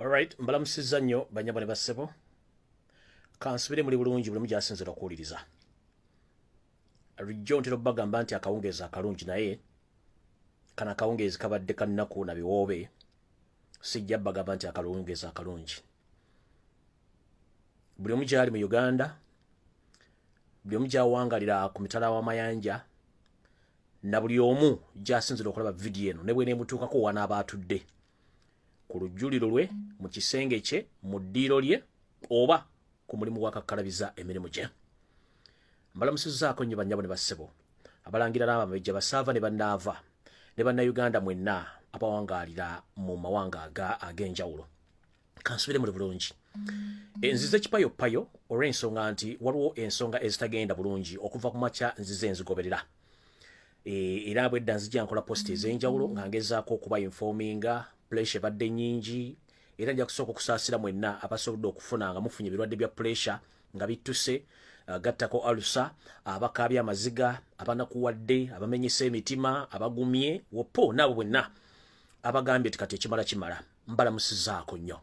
Alright, mbalamusiza nnyo banyabone bassebo. Kansubire muli bulungi buli mujasinzira okuwuliriza. Rijjo ntero bagamba nti akawungeeza akalungi naye kana akawungeezi kabadde kannaku na biwoobe. Sijja bagamba nti akawungeeza akalungi. Buli omu gyali mu Uganda, buli omu gyawangalira ku mitala w'amayanja, na buli omu gyasinzira okulaba vidiyo eno ne bw'eneemutuukako wanaaba atudde ku lujjuliro lwe, mu kisenge kye, mu ddiiro lye, oba ku mulimu gw'akakalabiza emirimu gye. Mbalamusizaako nnyo bannyabo ne bassebo, abalangira n'abamejja basaava ne bannaava, ne bannayuganda mwenna abawangaalira mu mawanga ag'enjawulo. Kansubire muli bulungi. Nzize kipayopayo olw'ensonga nti waliwo ensonga ezitagenda bulungi okuva ku makya nzize enzigoberera. Era bwedda nzijja nkola posti ez'enjawulo nga ngezaako okuba informinga, pressure badde nyingi, era nja kusooka okusaasira mwenna abasobodde okufuna nga mufunye ebirwadde bya pressure nga bittuse, gattako alusa, abakaabya amaziga, abanakuwadde, abamenyese emitima, abagumye, wopo n'abo bwenna abagambye nti kati ekimala kimala. Mbalamusizaako nnyo.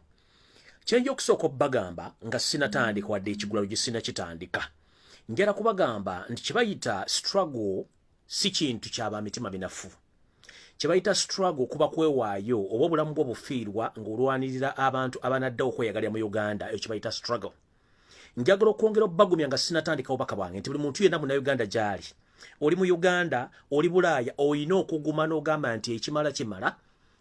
Kyenja okusooka obbagamba nga sinatandika wadde ekigulalo gye sinakitandika. Njala kubagamba nti kibayita struggle si kintu kyaba mitima binafu. Kibayita struggle kuba kwewaayo oba obulamu bwo bufiirwa ng'olwanirira abantu abanadda okweyagalira mu Uganda, ekyo kibayita struggle. Njagala okwongera obbagumya nga sinatandikawo baka bwange nti buli muntu yenna munnayuganda gy'ali. Oli mu Uganda, oli Bulaaya, olina okuguma n'ogamba nti ekimala kimala,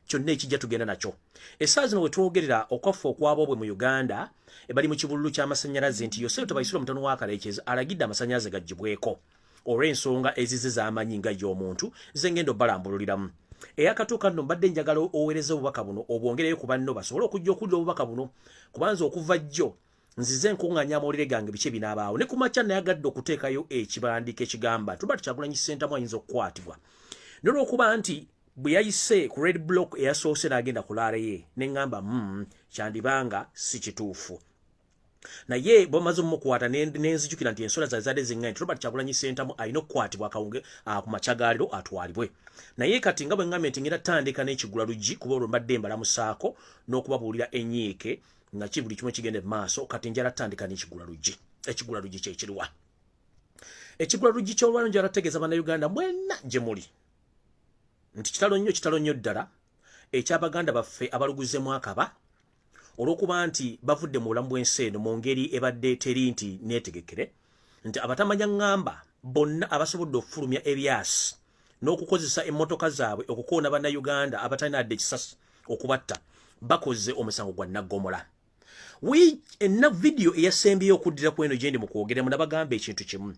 kyonna ekijja tugenda nakyo. Essaawa zino we twogerera okwafa okw'abobwe mu Uganda, bali mu kibululu ky'amasannyalaze nti Yosefu Tabaisirwa Mutono wa Kaleekezi alagidde amasannyalaze gaggyibweko olw'ensonga ezize z'amanyi nga y'omuntu ze ngenda obbalambululiramu. Eyakatuuka nno mbadde njagala oweereza obubaka buno obwongereyo ku banno basobole okujja okuwulira obubaka buno, kubanza okuva jjo nzize nkuŋŋaanya amawulire gange biki ebinaabaawo. Ne ku makya nayagadde okuteekayo ekibandiiko ekigamba Robert Kyagulanyi Ssentamu ayinza okukwatibwa. N'olwokuba nti bwe yayise ku red block eyasoose n'agenda ku laaraye ne ŋŋamba kyandibanga si kituufu. Naye bw'amaze omukwata n'enzijukira nti ensonga zaali ziŋŋaanye nti Robert Kyagulanyi Ssentamu alina okukwatibwa akawunge ku makyagaaliro atwalibwe. Naye kati nga bwe ŋŋambye nti ngenda tandika n'ekigula luggi kuba olwo mbadde mbalamusaako n'okubabuulira enyiike nga ki buli kimu kigende maaso, kati njala tandika n'ekigula luggi. Ekigula luggi kye kiriwa. Ekigula luggi ky'olwalo njala tegeeza bannayuganda mwenna gye muli nti kitalo nnyo ddala eky'Abaganda baffe abaluguzeemu akaba olw'okuba nti bavudde mu bulamu bw'ensi eno mu ngeri ebadde teri nti neetegekere, nti abatamanya ŋŋamba bonna abasobodde okufulumya ebyasi n'okukozesa emmotoka zaabwe okukoona bannayuganda abatalina adde ekisasi okubatta bakoze omusango gwa naggomola. Enna vidiyo eyasembyeyo okuddira ku eno gye ndi mu kwogeremu nabagamba ekintu kimu.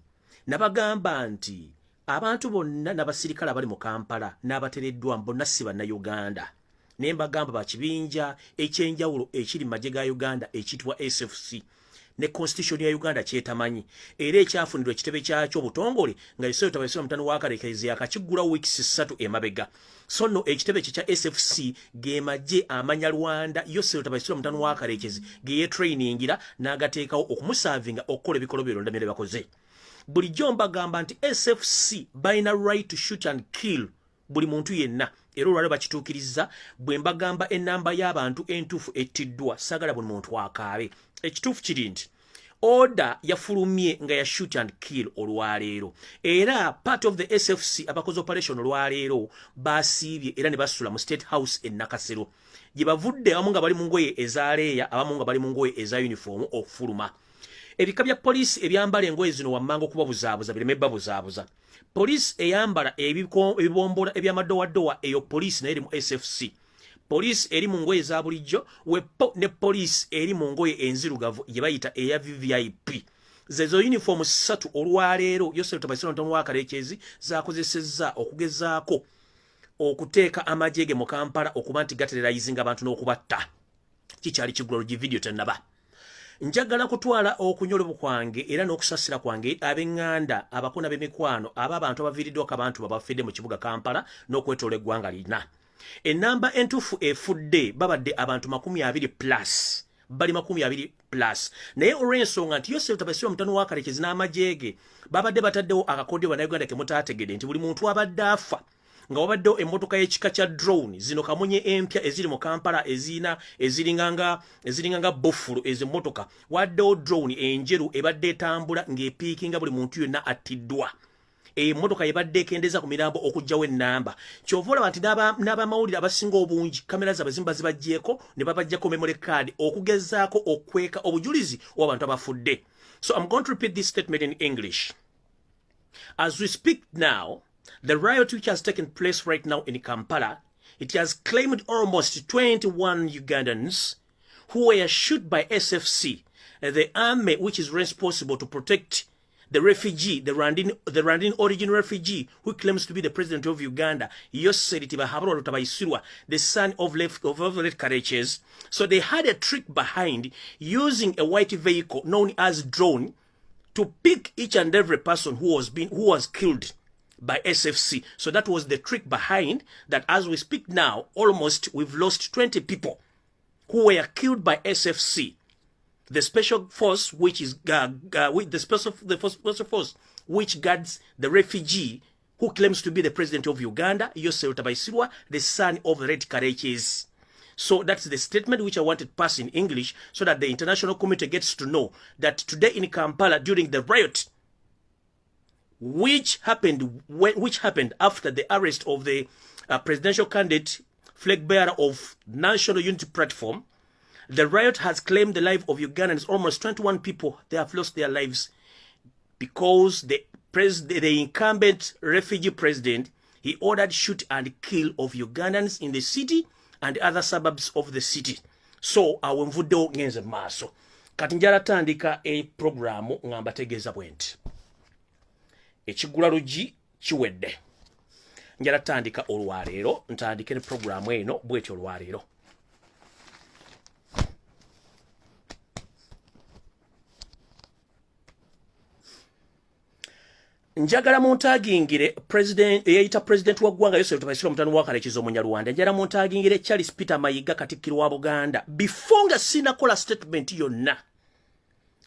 Nabagamba nti abantu bonna n'abasirikale abali mu Kampala n'abatereddwa bonna si bannayuganda. Ne mbagamba ba kibinja ekyenjawulo ekiri mu magye ga Uganda ekiyitibwa SFC. Ne constitution ya Uganda kyetamanyi era ekyafunirwa ekitebe kyakyo obutongole nga Yosefu Tabaisirwa Mutono wa Kaleekezi yakakiggula weeks 3 emabega. So no ekitebe kya SFC ge magye amanya Rwanda Yosefu Tabaisirwa Mutono wa Kaleekezi ge ye trainingira n'agateekawo okumusavinga okukola ebikolo bye Londamire bakoze. Bulijjo mbagamba nti SFC balina right to shoot and kill buli muntu yenna. Era olwaliro bakituukiriza bwe mbagamba ennamba y'abantu entuufu ettiddwa saagala buli muntu akaabe. Ekituufu kiri nti order yafulumye nga ya shoot and kill olwaleero. Era part of the SFC abakoze operation olwaleero basiibye era ne basula mu State House e Nakasero. Gye bavudde abamu nga bali mu ngoye eza leeya, abamu nga bali mu ngoye eza uniform okufuluma. Ebika bya poliisi ebyambala engoye zino wammanga okuba buzaabuza bireme babuzaabuza. Poliisi eyambala ebibombola eby'amadowadowa eyo poliisi nayo eri mu SFC. Poliisi eri mu ngoye za bulijjo, wepo ne poliisi eri mu ngoye enzirugavu gye bayita eya VVIP. Zezo uniform 3 olwaleero Yosefu Tabaisirwa Mutono wa Kaleekezi zaakozesezza okugezaako okuteeka amajege mu Kampala okuba nti gatererizinga abantu n'okubatta. Kikyali kigula gi video tennaba. Njagala kutwala okunyolebwa kwange era n'okusasira kwange ab'eŋŋanda abakona b'emikwano abantu abaviiriddwako abantu babafedde mu kibuga Kampala n'okwetoola eggwanga lina. Ennamba entuufu efudde babadde abantu 20+, bali 20+. Naye olw'ensonga nti Yosefu Tabaisirwa Mutono wa Kaleekezi n'amajege babadde bataddewo akakodyo bannayuganda ke mutaategedde nti buli muntu abadde afa nga wabaddewo emmotoka y'ekika kya drone zino kamunye empya eziri mu Kampala eziringanga Buffalo ezo emmotoka waddewo drone enjeru ebadde etambula ng'epiikinga buli muntu yonna attiddwa emmotoka yebadde ekendeza ku mirambo okugjawo ennamba kyova olaba nti n'abamawulire abasinga obungi kamera zaabwe zimu bazibaggyeko ne babaggyako memory card okugezaako okweka obujulizi obw'abantu abafudde. So I'm going to repeat this statement in English. As we speak now, the riot which has taken place right now in Kampala, it has claimed almost 21 Ugandans who were shot by SFC, the army which is responsible to protect the refugee, the Rwandan origin refugee who claims to be the president of Uganda, Yoseri Tibahabaro Tabaisirwa, the son of Left Kareches. So they had a trick behind using a white vehicle known as drone to pick each and every person who was killed by SFC. So that was the trick behind that. As we speak now, almost we've lost 20 people who were killed by SFC. The special force, which is the special force which guards the refugee who claims to be the president of Uganda, Yoseri Tabaisirwa, the son of Red Kareches. So that's the statement which I wanted to pass in English so that the international community gets to know that today in Kampala during the riot, which happened after the arrest of the presidential candidate, flag bearer of National Unity Platform, the riot has claimed the life of Ugandans. Almost 21 people, they have lost their lives because the incumbent refugee president, he ordered shoot and kill of Ugandans in the city and other suburbs of the city. So awenvudo ngenze maso. Kati njala tandika programu ngamba tegeza bwenti. Ekigula luji chiwedde. Njala tandika olwaleero, ntandike ne programu eno bwetyo olwaleero. Njagala muntagingire president wa ggwanga Yoseri Tabaisirwa mutano wa Karekizo Munyarwanda. Njagala muntagingire Charles Peter Mayiga Katikkiro wa Buganda. Before nga sinakola statement yonna,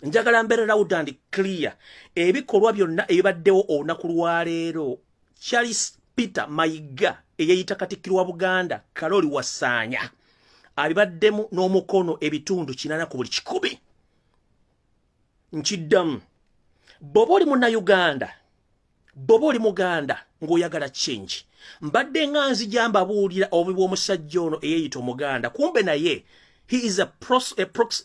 njagala mbere loud and clear ebikolwa byonna ebibaddewo olunaku lwaleero. Charles Peter Mayiga eyayita Katikkiro wa Buganda Kaloli Wasaanya abibaddemu n'omukono ebitundu 8 ku buli 100. Nkiddamu Bobo oli Munnayuganda, Bobo oli Muganda ng'oyagala change. Mbadde nga nzijamba buulira obubi bw'omusajja ono eyeyita Omuganda. Kumbe naye he is a prox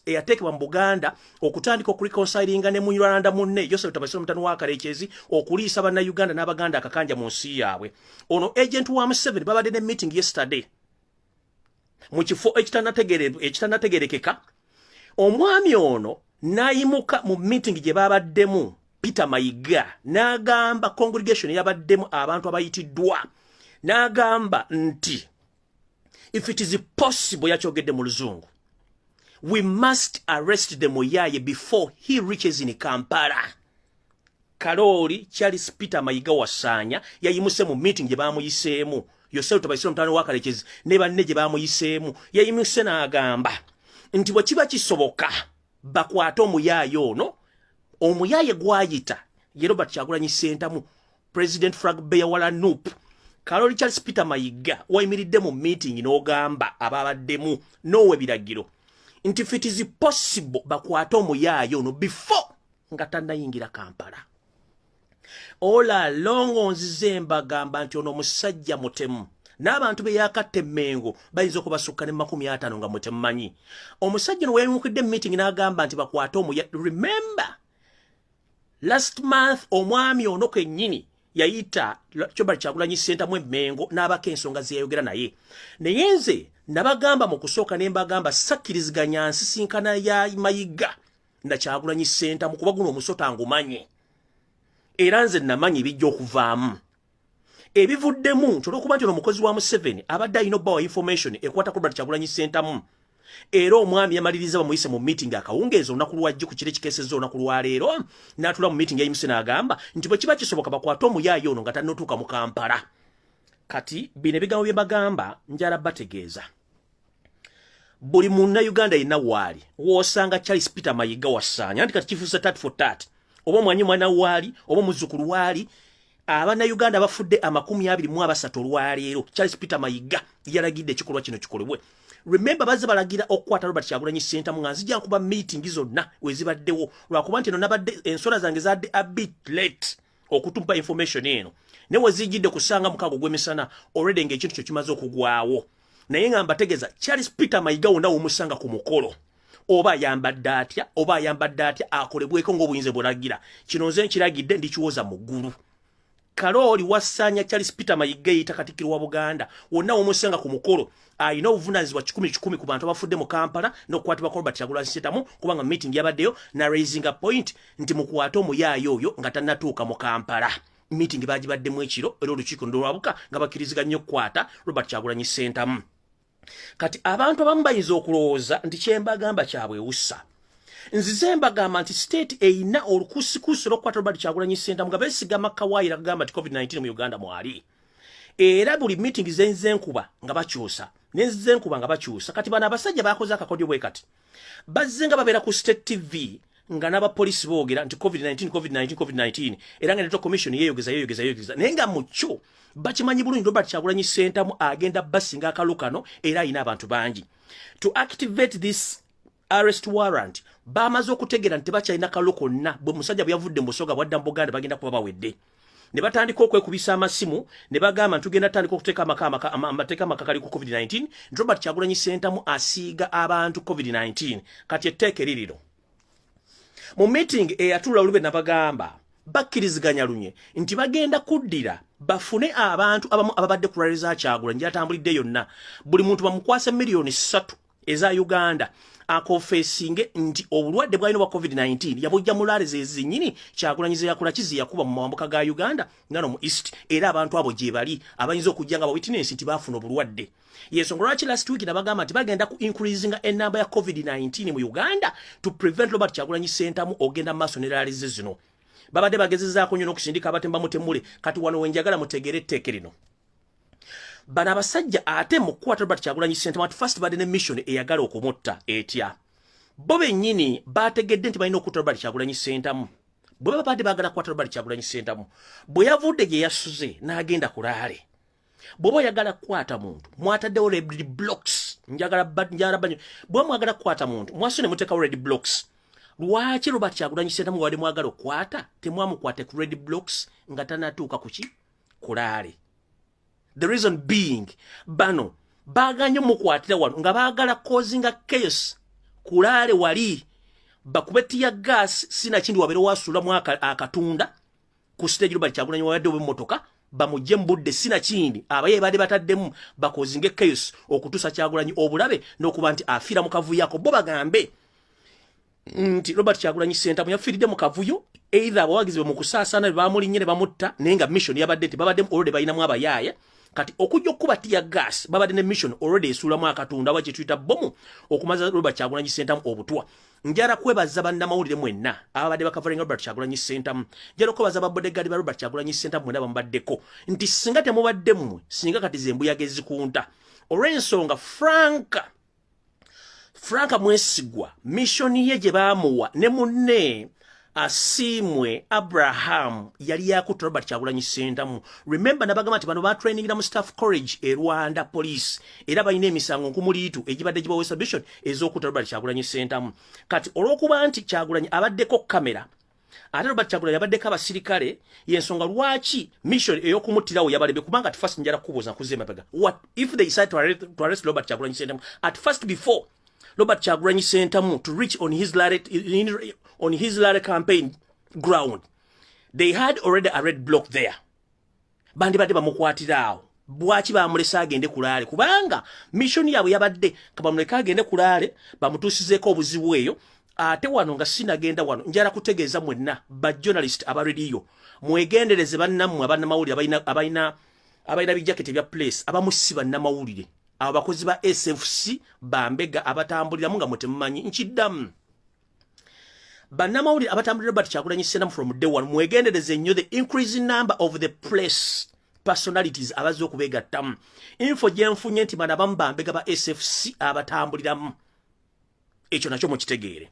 eyateekebwa mu Buganda okutandika okureconcilinga ne Munyarwanda munne Yoseri Tabaisirwa mutano wa Karekyezi okuliisa Bannayuganda n'Abaganda akakanja mu nsi yaabwe. Ono agent wa Museveni babadde ne meeting yesterday mu kifo ekitanategerekeka. Omwami ono nayimuka mu meeting gye babaddemu Peter Mayiga n'agamba congregation yabaddemu abantu abayitiddwa n'agamba nti if it is possible yakyogedde mu Luzungu, we must arrest the Muyaye before he reaches in Kampala. Kaloli Charles Peter Mayiga Wasaanya yayimuse mu meeting gye baamuyiseemu Yoseri Tabaisirwa mutano wa Karekyezi ne banne gye baamuyiseemu yayimuse n'agamba nti bwe kiba kisoboka bakwata Omuyaye ono. Omuyaye gwayita ye Robert Kyagulanyi Ssentamu President Flag Bearer wala Nup Kaloli Charles Peter Mayiga wayimiridde mu meeting n'ogamba ababaddemu nowe biragiro nti if it is possible bakwata Omuyaye ono before nga tannayingira Kampala. All along onzize mbagamba nti ono omusajja mutemu n'abantu be yakatte Emmengo bayinza okubasukka ne 50 nga mutemanyi. Omusajja no wayimukidde meeting n'agamba nti bakwata Omuyaye. Remember last month omwami ono kennyini yayita Robert Kyagulanyi Ssentamu Emmengo n'abako ensonga ze yayogera naye. Naye nze nabagamba mu kusooka ne mbagamba sakkiriziganya nsisinkana ya Mayiga na Kyagulanyi Ssentamu kuba guno omusota ngumanye. Era nze namanyi ebijja okuvaamu. Ebivuddemu ntolwokuba nti ono mukozi wa Museveni abadde alina obbawa information ekwata ku Robert Kyagulanyi Ssentamu. Era omwami yamaliriza bamuyise mu meeting akawungeeza olunaku lwajjo ku kire ekikeesezza olunaku lwaleero n'atula mu meeting yayimuse n'agamba nti bwe kiba kisoboka bakwata Omuyaye ono nga tannotuuka mu Kampala. Kati bino ebigambo bye bagamba njala bategeeza. Buli Munnayuganda yenna waali w'osanga Charles Peter Mayiga Wasaanya nti kati kifuuse tat for tat oba omwanyi mwana waali oba muzzukulu waali abana Uganda bafudde 23 olwaleero. Charles Peter Mayiga yalagidde ekikolwa kino kikolebwe. Remember baze balagira okukwata Robert Kyagulanyi Ssentamu nga nzija kuba meeting zonna wezibaddewo lwakuba nti no nabadde ensola zange zadde a bit late okutumpa information eno ne wezijidde kusanga mukago gw'emisana already ng'ekintu kyo kimaze okugwawo naye nga mbategeza Charles Peter Mayiga wonna womusanga ku mukolo oba ayambadde atya akolebweko ng'obuyinza bulagira kino nze nkiragidde ndikiwoza mu ggulu Karoli wasanya Charles Peter Mayiga yita Katikkiro wa Buganda wonna womusanga ku mukolo ayina obuvunaanyizibwa 10 ku bantu abafudde mu Kampala n'okukwatibwa Robert Kyagulanyi Ssentamu kubanga meeting yabaddeyo na raising a point nti mukwate omuyaayo oyo nga tannatuuka mu Kampala meeting bagibaddemu ekiro era olukiiko ndolwabuka nga bakkiriziganya okukwata Robert Kyagulanyi Ssentamu kati abantu abamu bayinza okulowooza nti kyembagamba kyabwewussa nzize mbagamba nti state eyina olukusikuusi olw'okukwata Robert Kyagulanyi Ssentamu nga beesigama kawaayira kagamba nti COVID-19 mu Uganda mwali era buli meeting zenkuba nga bakyusa nenzenkuba nga bakyusa kati bana abasajja bakoze akakodyo bwe kati bazze nga babeera ku state TV nga n'abapolisi boogera nti COVID-19 era nga neto commission yeeyogeza naye nga mucyo bakimanyi bulungi Robert Kyagulanyi Ssentamu agenda basinga akalukano era ayina abantu bangi to activate this arrest warrant bamaze okutegera nti bakyalina kalu konna bwe musajja bwe yavudde mu Busoga bwadda mu Buganda bagenda kuba bawedde ne batandika okwekubisa amasimu ne bagamba ntugenda tandika okuteeka amateeka amakakali ku COVID-19 Robert Kyagulanyi Ssentamu asiiga abantu COVID-19 kati etteeka liriro mu meeting eyatula olube nabagamba bakkiriziganya lunye nti bagenda kuddira bafune abantu abamu ababadde ku rally za Kyagulanyi yatambulidde yonna buli muntu bamukwase miliyoni 3 eza Uganda akofesinge nti obulwadde bwalina bwa COVID-19 yabujja mulale zezinyini Kyagulanyi yakola kizi yakuba mu mawambuka ga Uganda ngano mu East era abantu abo gye bali abayinza okujjanga ba witness nti bafuna obulwadde yesongo lwaki last week nabagamba nti bagenda ku increasing a number ya COVID-19 mu Uganda to prevent Robert Kyagulanyi Ssentamu ogenda maaso ne rally zino babadde bagezezaako nnyo n'okusindika abatemba mutemule kati wano wenjagala mutegere etteeke lino bana abasajja ate mu kukwata Robert Kyagulanyi Ssentamu at first badde ne mission eyagala okumutta etya bo bennyini bategedde nti balina okukwata Robert Kyagulanyi Ssentamu bwe babadde baagala kukwata Robert Kyagulanyi Ssentamu bwe yavudde gye yasuze n'agenda ku laale bw'oba oyagala kukwata muntu mwataddewo red blocks bwe mwagala kukwata muntu mwaso ne muteekawo red blocks lwaki Robert Kyagulanyi Ssentamu wadde mwagala okukwata temwamukwate ku red blocks nga tanatuuka kuki ku laale the reason being bano baganye mukwatira wano nga baagala causinga chaos kulale wali bakubetiya gas sina kindi wabere wasula mwaka akatunda ku stage Robert Kyagulanyi wadde obimotoka bamujje mbudde sina kindi abaye bade bataddemu bakozinge chaos okutusa Kyagulanyi obulabe n'okuba nti afira mu kavuyo yako bo bagambe nti Robert Kyagulanyi Ssentamu yafiridde mu kavuyo either abawagizi mu kusaasana bamulinnye bamutta nenga mission yabadde nti babadde already bayinamu abayaaya kati okujja okuba tia gas babadde ne mission already esulamu akatunda wache tuita bomu okumaza Robert Kyagulanyi Ssentamu obutwa njara kwebaza bannamawulire mwenna ababadde bakavalinga Robert Kyagulanyi Ssentamu njara kwebaza bodyguard ba Robert Kyagulanyi Ssentamu mwenna bamubaddeko nti singa temubadde mmwe singa kati zembuya gezikunta olw'ensonga Franka mwesigwa mission ye gye baamuwa ne munne Asimwe Abraham yali yakutte Robert Kyagulanyi Ssentamu remember nabagamba nti bano ba trainingira mu staff college e Rwanda police era bayina emisango nkumuliitu egibadde gibawo submission ez'okutta Robert Kyagulanyi Ssentamu kati olw'okuba nti Kyagulanyi abaddeko kamera ate Robert Kyagulanyi abaddeko abasirikale yensonga lwaki mission ey'okumuttirawo yabalebe kubanga at first njala kubuuza nkuzemabega what if they decide to arrest Robert Kyagulanyi Ssentamu at first before Robert Kyagulanyi Ssentamu to reach on his latter campaign ground. They had already a red block there. Bandi badde bamukwatiraawo. Bwaki bamulesa agende kulaale kubanga mission yaabwe yabadde kabamuleka agende kulaale bamutuusizeeko obuzibu eyo ate wano nga sinagenda wano njala kutegeeza mwenna ba journalist abarediyo mwegendereze bannammwe abannamawulire abalina bijaketi bya place abamusiba nnamawulire abo bakozi ba SFC bambega abatambuliramu nga mutemumanyi nkiddamu bannamawulire abatambulira Robert Kyagulanyi Ssentamu from day one mwegendereze nnyo the increasing number of the place personalities abazo okubegattamu info gyenfunye nti bana abamu bambega ba SFC abatambuliramu ekyo nakyo mukitegeere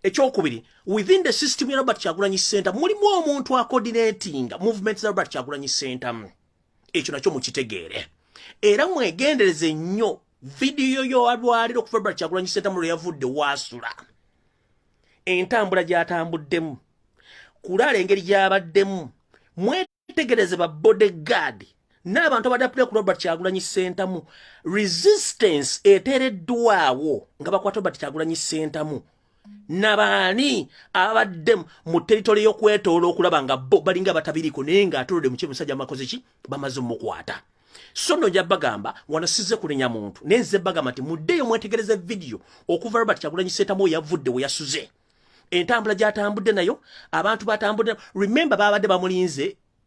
Ekyokubiri, within the system ya Robert Kyagulanyi Center mulimu omuntu coordinating movements za Robert Kyagulanyi Center. Ekyo nakyo mukitegeere. Era mwegendereze nnyo video yo alwaliro ku Robert Kyagulanyi Center mu yavudde wasula. Entambula gy'atambuddemu. Kulala engeri gy'abaddemu. Mwetegereze ba bodyguard. N'abantu abadapulira ku Robert Kyagulanyi Center mu resistance eteereddwawo nga bakwata Robert Kyagulanyi Center mu. Nabani abadde mu territory y'okwetoola okulaba nga bo balinga batabiriko naye nga atolode mu kimusajja makoze ki bamaze mukwata. So no jabagamba wanasize kulenya muntu nenze bagamba ati muddeyo mwetegereze video okuva Robert Kyagulanyi Center mu yavudde we yasuze. Entambula gy'atambudde nayo abantu batambudde remember babadde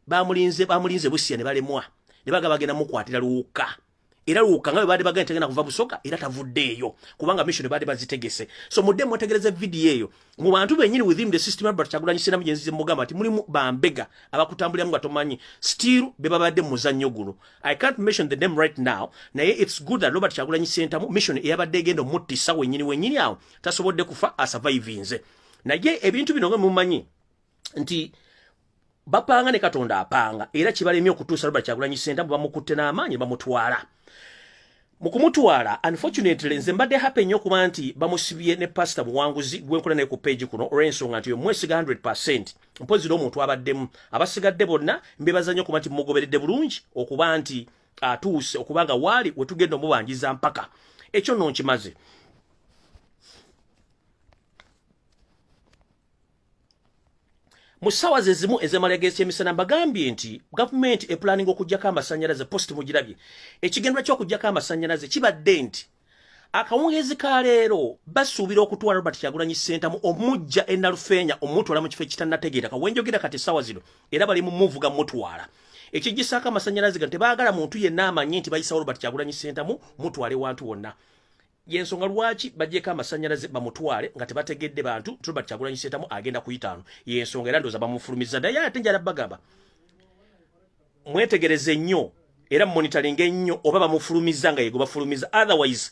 bamulinze busiya ne balemwa ne bagabagenda mukwatira luuka. Era luuka nga bade bagenda tegena kuva busoka era tavuddeeyo kubanga mission bade bazitegese. So mudde mwetegereze video eyo mu bantu benyini within the system Robert Kyagulanyi Center mugenzi mugamba ati mulimu bambega abakutambulira mu gatomanyi still be babadde muzannyo guno. I can't mention the name right now. Naye it's good that Robert Kyagulanyi Center mission eyabadde gendo muttisa wenyini awo tasobodde kufa asurvivinze. Naye ebintu bino nga mumanyi nti bapanga ne Katonda apanga era kibalemye okutuusa Robert Kyagulanyi Center bamukutte n'amaanyi bamutwala. Mukumutwala unfortunately nze mbadde happy nnyo kuba nti bamusibye ne pastor Muwanguzi gwenkola naye ku page kuno olw'ensonga nti mwesiga 100% mpozira omuntu abaddemu abasigadde bonna mbebaza nnyo kuba nti mugoberedde bulungi okuba nti atuuse okubanga waali wetugenda omubanjiza mpaka ekyo nno nkimaze. Musawa zezimu ezemalagesi emisana bagambye nti government planning okujjako amasanyalaze post mugirabye ekigendwa ky'okujjako amasanyalaze kibadde nti akawungezi ka leero basuubira okutwala Robert Kyagulanyi Center mu omujja ennalufeenya omutwala mu kifo ekitannategeera kawenjogera kati sawa zino era bali mu muvuga mutwala ekigisako amasanyalaze gano tebaagala muntu yenna amanyi nti bayisawo Robert Kyagulanyi Center mu mutwale wantu wonna. Yensonga lwaki bajjeko amasanyalaze bamutwale nga tebategedde bantu Robert Kyagulanyi Center mu agenda kuyitaano yensonga era ndoza bamufulumiza naye ate njala bagamba mwetegereze nnyo era monitoring ennyo oba bamufulumiza nga yego bafulumiza otherwise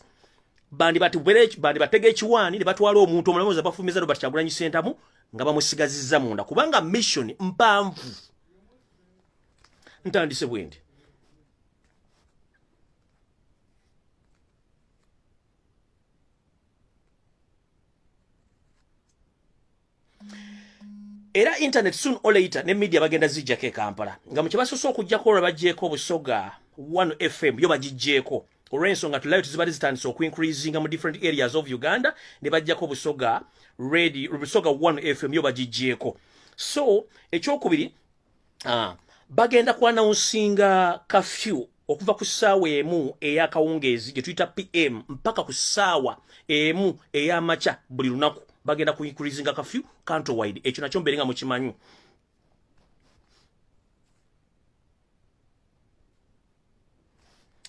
bandi batege ekiwaani ne batwala omuntu omulamuzi bafulumiza Robert Kyagulanyi Center mu nga bamusigazizza munda kubanga mission mpanvu ntandise bwendi. Era internet soon or later ne media bagenda zijjako Kampala nga mu kibasoso okujjako olwabajjeeko obusoga 1 FM yo bagijjeeko olw'ensonga tulayo tuzibadde zitandise okuincreasinga mu different areas of Uganda ne bajjako obusoga 1 FM yo bagijjeeko. So ekyokubiri bagenda kwanawunsinga curfew okuva ku ssaawa emu ey'akawungeezi gye tuyita PM mpaka ku ssaawa emu ey'amakya buli lunaku bagenda ku increasing curfew countrywide. Ekyo nakyo mberenga mukimanyi.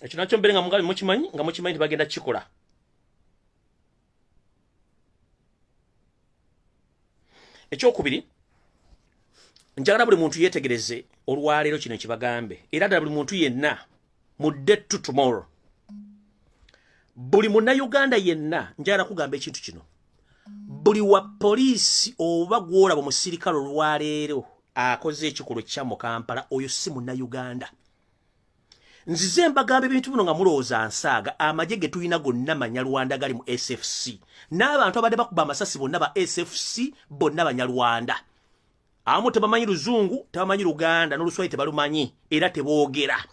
Ekyo nakyo mberenga mungali mukimanyi nga mukimanyi bagenda kikola. Ekyokubiri njagala buli muntu yetegereze olwaleero kino kibagambe era ddala buli muntu yenna mu day to tomorrow buli Munnayuganda yenna njagala kugamba ekintu kino. Buli wa poliisi oba gwolaba omusirikale olwaleero akoze ekikolo kya mu Kampala oyo si Munnayuganda. Nzize mbagamba ebintu bino nga mulowooza nsaaga amagye ge tulina gonna Banyarwanda gali mu SFC n'abantu abadde bakuba amasasi bonna ba SFC bonna Banyarwanda. Abamu tebamanyi Luzungu tebamanyi Luganda n'Oluswayiri tebalumanyi era teboogera.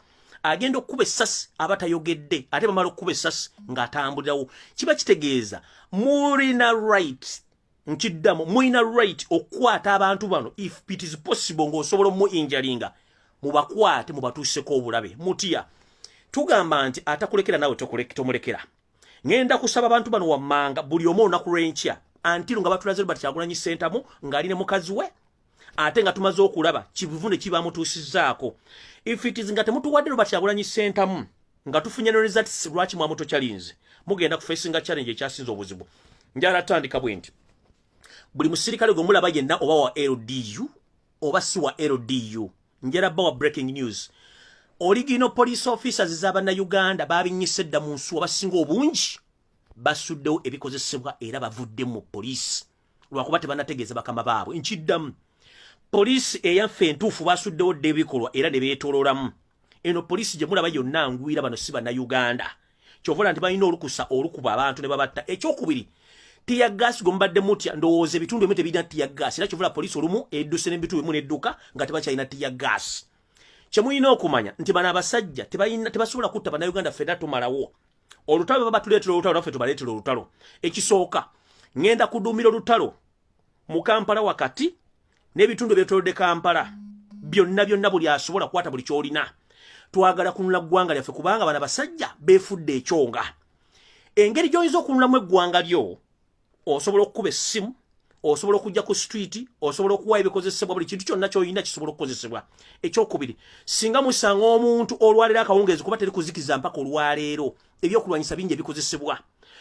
Agenda okukuba essasi abatayogedde ate bamala okukuba essasi ng'atambulirawo. Kiba kitegeeza mulina right nkiddamu mulina right okukwata abantu bano if it is possible ng'osobola mu injalinga mubakwate mubatuuseko obulabe mutya. Tugamba nti atakulekera nawe tomulekera. Ngenda kusaba abantu bano wammanga buli omu olunaku lw'enkya antiro nga batulaze Robert Kyagulanyi Center mu ng'ali ne mukazi we ate nga tumaze okulaba kibuvunde kibamutuusizzaako. If it is nga temutuwadde Robert Kyagulanyi Center mu nga tufunye no results lwaki mwamuto challenge mugenda kufesinga challenge ekyasinza obuzibu. Njala tandika bwenti buli musirikale gwe mulaba yenna oba wa LDU oba si wa LDU njala bawa breaking news. Original police officers z'Abannayuganda babinyise dda mu nsuwa basinga obungi basuddewo ebikozesebwa era bavudde mu police. lwakuba tebanategeeza bakama baabwe. Nkiddamu poliisi eyaffe entuufu basuddewo dde ebikolwa era ne beetooloolamu. Eno poliisi gye mulaba yonna ngwira bano si bannayuganda. Kyovola nti balina olukusa olukuba abantu ne babatta. Ekyokubiri tiyaggaasi gwe mubadde mutya ndowooza ebitundu ebimu tebirina tiyaggaasi era kyovola poliisi olumu edduse n'ebitundu ebimu n'edduka nga tebakyalina tiyaggaasi. Kye mulina okumanya nti bano abasajja tebasobola kutta bannayuganda ffenna tumalawo. Olutalo baba tuleetera olutalo naffe tubaleetera olutalo. Ekisooka ngenda kuduumira olutalo mu Kampala wakati n'ebitundu ebyetoolodde Kampala byonna buli asobola kukwata buli kyolina. Twagala kununula ggwanga lyaffe kubanga bano abasajja beefudde ekyonga. Engeri gy'oyinza okununulamu eggwanga lyo osobola okukuba essimu, osobola okujja ku street, osobola okuwa ebikozesebwa buli kintu kyonna ky'olina kisobola okukozesebwa. Ekyokubiri singa musanga omuntu olwaleero akawungeezi kuba teri kuzikiza mpaka olwaleero ebyokulwanyisa bingi ebikozesebwa.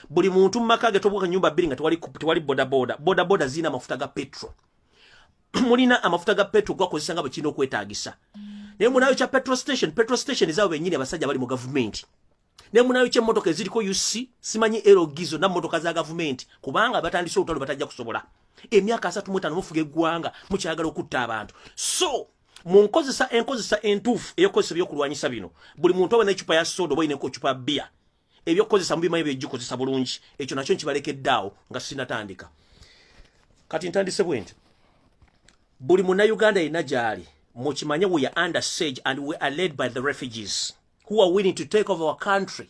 Buli muntu mu maka ge tobuuka nnyumba bbiri nga tewali bodaboda zirina amafuta ga petro. Mulina amafuta ga petro gakozesa nga bwe kirina okwetaagisa. Naye munayo kya petrol station ezaabo bennyini abasajja bali mu gavumenti. Naye munayo kya emmotoka eziriko UC simanyi erogizo na mmotoka za gavumenti kubanga batandise olutalo batajja kusobola. Emyaka 35 mufuga eggwanga mukyagala okutta abantu. So munkozesa enkozesa entuufu eyokozesa ebyokulwanyisa bino. Buli muntu oba n'ecupa ya soda oba ineko cupa bia. Ebyokozesa mubimanyi by'egikozesa bulungi. Ekyo nakyo nkibalekeddaawo nga sinatandika. Kati ntandise bwenti. Buli munnayuganda yenna gy'ali mukimanye we are under siege and we are led by the refugees who are willing to take over our country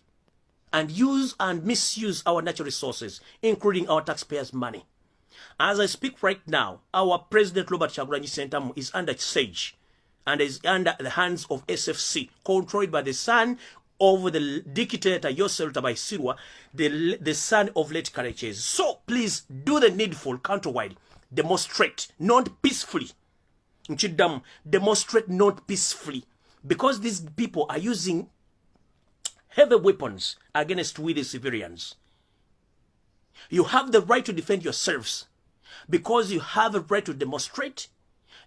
and use and misuse our natural resources, including our taxpayers' money. As I speak right now, our President Robert Kyagulanyi Ssentamu is under siege and is under the hands of SFC, controlled by the son of the dictator Yosel Tabaisirwa, the son of late Kareches. So please do the needful countrywide. Demonstrate, not peacefully. Nchidam, demonstrate not peacefully. Because these people are using heavy weapons against we the civilians. You have the right to defend yourselves. Because you have a right to demonstrate.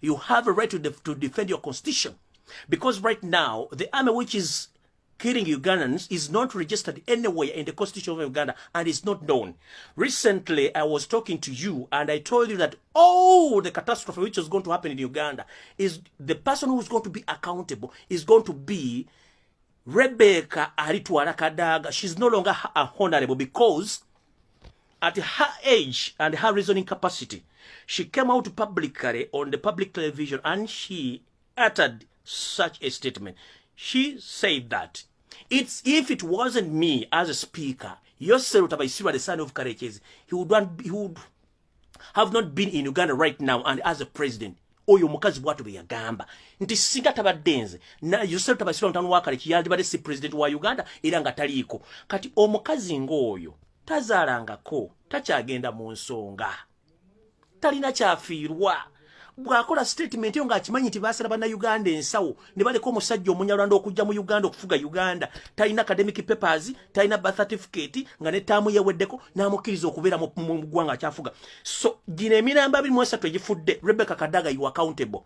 You have a right to defend your constitution. Because right now, the army which is killing Ugandans is not registered anywhere in the Constitution of Uganda and is not known. Recently, I was talking to you and I told you that, the catastrophe which is going to happen in Uganda is the person who is going to be accountable is going to be Rebecca Aritwara Kadaga. She's no longer honorable because at her age and her reasoning capacity, she came out publicly on the public television and she uttered such a statement. She said that if it wasn't me as a speaker, Yosel Tabaisirwa, the son of Karekezi, he would have not been in Uganda right now and as a president. Oyo mukazi bwatu beyagamba. Nti singa tabadenze na Yosel Tabaisirwa mutano wa Kareki yandibadde si president wa Uganda era nga taliiko. Kati omukazi ng'oyo tazaalangako takyagenda mu nsonga. Talina kyafiirwa. Bwakola statement yo ng'akimanyi nti baasala bannayuganda ensawo ne baleka omusajja omunyalwanda okujja mu Uganda okufuga Uganda talina academic papers talina birth certificate nga ne taamu yeweddeko n'amukkiriza okubeera mu ggwanga akyafuga. So gino emiramba 23 egifudde Rebecca Kadaga you accountable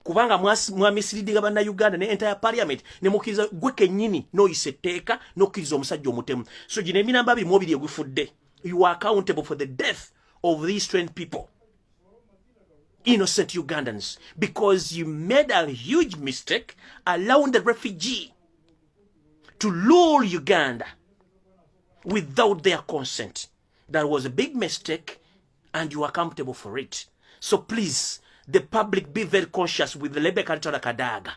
kubanga mwamisiridiga bannayuganda ne entire parliament ne mukkiriza gwe kennyini n'oyisa etteeka n'okkiriza omusajja omutemu. So gino emiramba 22 egifudde you are accountable for the death of these 20 people. Innocent Ugandans, because you made a huge mistake allowing the refugee to rule Uganda without their consent. That was a big mistake and you are accountable for it. So please, the public, be very conscious with Rebecca Kadaga,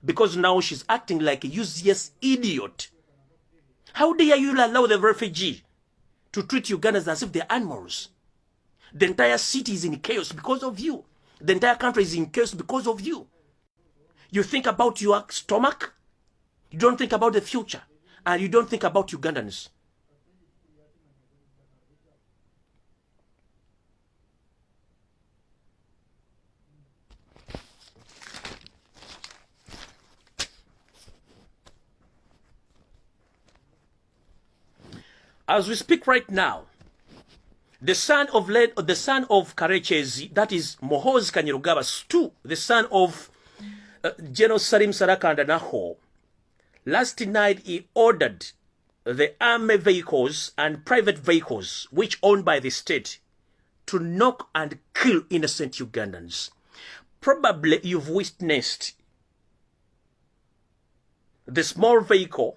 because now she's acting like a useless idiot. How dare you allow the refugee to treat Ugandans as if they're animals? The entire city is in chaos because of you. The entire country is in chaos because of you. You think about your stomach. You don't think about the future. And you don't think about Ugandans. As we speak right now, the son of Karechezi, that is Mohoz Kanyerugaba Stu, the son of General Salim Sarakanda Naho, last night he ordered the army vehicles and private vehicles, which owned by the state, to knock and kill innocent Ugandans. Probably you've witnessed the small vehicle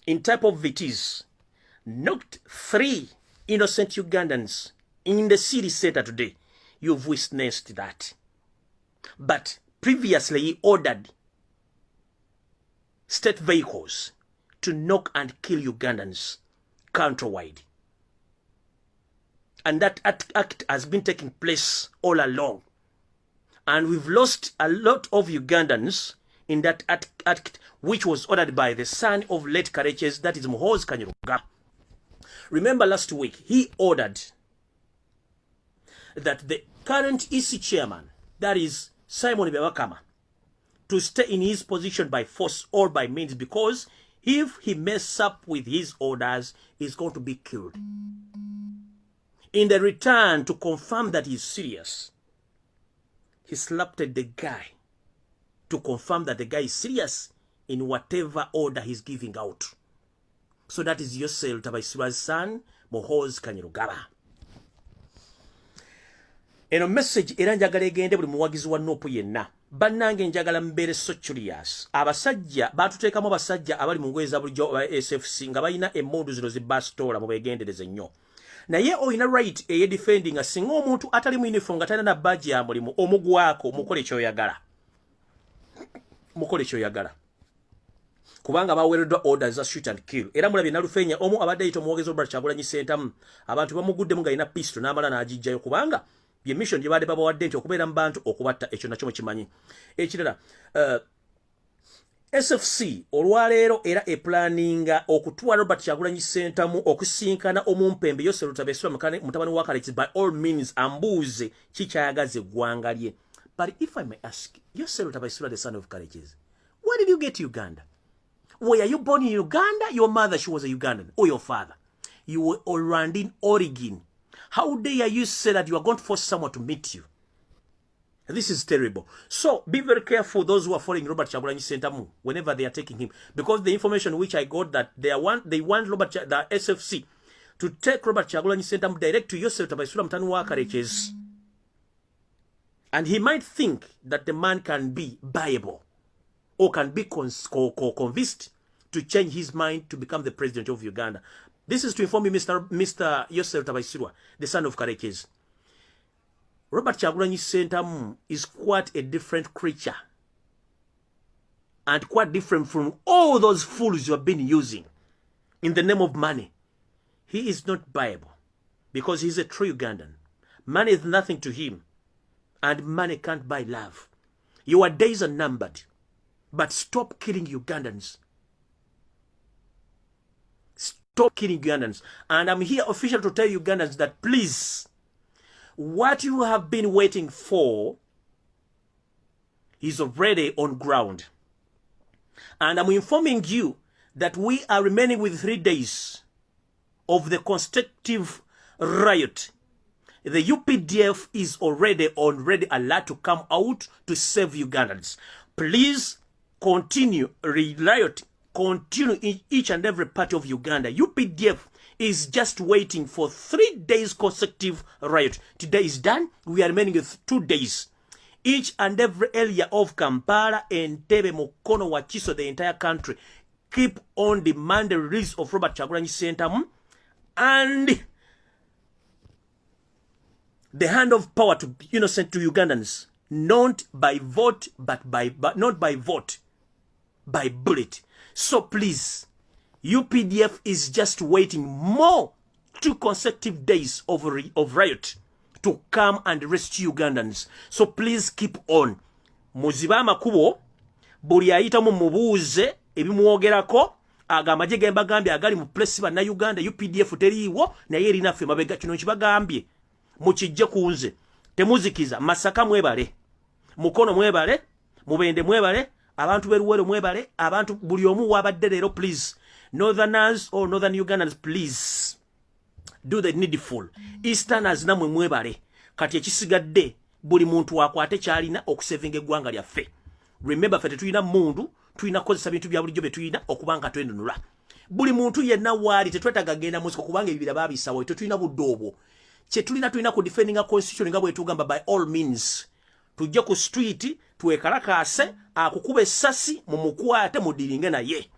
in type of VTs knocked 3 innocent Ugandans in the city center today. You've witnessed that. But previously he ordered state vehicles to knock and kill Ugandans countrywide. And that act has been taking place all along. And we've lost a lot of Ugandans in that act, which was ordered by the son of late Kareches, that is Muhoozi Kainerugaba. Remember last week, he ordered that the current EC chairman, that is Simon Byabakama, to stay in his position by force or by means, because if he messes up with his orders, he's going to be killed. In the return to confirm that he's serious, he slapped the guy to confirm that the guy is serious in whatever order he's giving out. So that is Yosel Tabaisira's son, Muhoozi Kainerugaba. Eno message era njagala egende buli muwagizi wa NOP yenna. Bannange njagala mbeere so curious. Abasajja batuteekamu abasajja abali mu ngoye za bulijjo aba SFC nga balina emmundu zino zibasitoola mu beegendereze nnyo. Naye oyina right eye defending singa omuntu atali mu uniform nga talina na badge ya mulimu omugwako mukole ky'oyagala. Mukole ky'oyagala. Kubanga baweereddwa orders za shoot and kill. Era mulabye Nalufenya omu abadde ayita omuwogezi Robert Kyagulanyi Ssentamu. Abantu bamuguddemu nga alina pistol n'amala n'agijjayo kubanga ye mission gye baadde babawadde nti okubeera mu bantu okubatta ekyo nakyo mukimanyi. Ekirala SFC olwaleero era eplaninga okutwala Robert Kyagulanyi Ssentamu okusinkana omumpembe Yosel Tabaisira mutabani wa Karechi by all means ambuuze kikyayagaza eggwanga lye. But if I may ask, Yosel Tabaisira, the son of Kareches, where did you get to Uganda? Were you born in Uganda? Your mother, she was a Ugandan. Or your father? You were around in Oregon. How dare you say that you are going to force someone to meet you? This is terrible. So be very careful, those who are following Robert Kyagulanyi Ssentamu whenever they are taking him, because the information which I got that they want the SFC to take Robert Kyagulanyi Ssentamu direct to Yosel Tabaisira mutani wa Kareches, and he might think that the man can be viable or can be convinced to change his mind to become the president of Uganda. This is to inform you, Mr. Yosel Tabaisira, the son of Kareches. Robert Kyagulanyi Ssentamu is quite a different creature and quite different from all those fools you have been using in the name of money. He is not viable because he's a true Ugandan. Money is nothing to him, and money can't buy love. Your days are numbered, but stop killing Ugandans. Stop killing Ugandans. And I'm here officially to tell Ugandans that please, what you have been waiting for is already on ground. And I'm informing you that we are remaining with 3 days of the constructive riot. The UPDF is already alert to come out to save Ugandans. Please continue riot. Continue in each and every part of Uganda. UPDF is just waiting for 3 days consecutive riot. Today is done. We are remaining with 2 days. Each and every area of Kampala, Entebbe, Mukono, Wakiso, the entire country, keep on demanding the release of Robert Kyagulanyi Ssentamu and the hand of power to innocent to Ugandans, not by vote, but not by vote, by bullet. So please, UPDF is just waiting more 2 consecutive days of riot to come and rescue Ugandans. So please keep on. Muziba amakubo, buli ayitamu mubuuze ebimwogerako, agamaje gemba gambye agali mu press ba na Uganda UPDF teriiwo naye erina ffe mabega kino kibagambye. Mukijje kunze temuzikiza Masaka mwebale, Mukono mwebale, Mubende mwebale, abantu beruwero mwebale, abantu buli omu wabadde leero please. Northerners or Northern Ugandans, please do the needful. Easterners namwe mwebale. Kati ekisigadde buli muntu akwate kyalina okusevinga eggwanga lyaffe. Remember fete tuyina mundu, tuyina kozesa bintu bya bulijjo be tuyina okubanga twenunula. buli muntu yenna wali tetwetaga genda musiko kubanga ebibira babisawo tetulina buddobo kye tulina ku defending a constitution nga bwe tugamba by all means tujja ku street twekalakase akukuba essasi mu mukwate mudiringe naye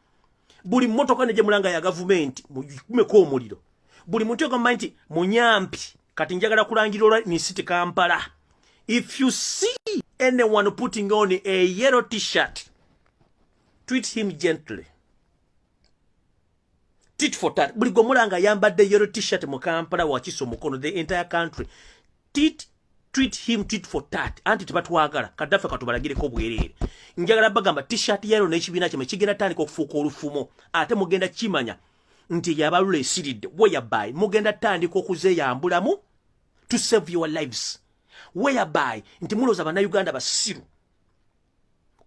buli mmotoka neje mulanga ya government mujumeko omuliro buli muntu yagamba nti munyampi kati njagala kulangira ni city Kampala. If you see anyone putting on a yellow t-shirt, treat him gently. Tit for tat. Buli gomulanga yambadde yellow t-shirt mu Kampala wakiso mukono the entire country. Treat him tit for tat. Anti tibatwagala kadaffe katubalagireko bwerere. Njagala bagamba t-shirt yellow n'ekibiina kye kigenda tandika okufuuka olufumo ate mugenda kimanya nti yabalula esiridde whereby mugenda tandika okuzeyambulamu to save your lives. Whereby nti muloza bannayuganda basiru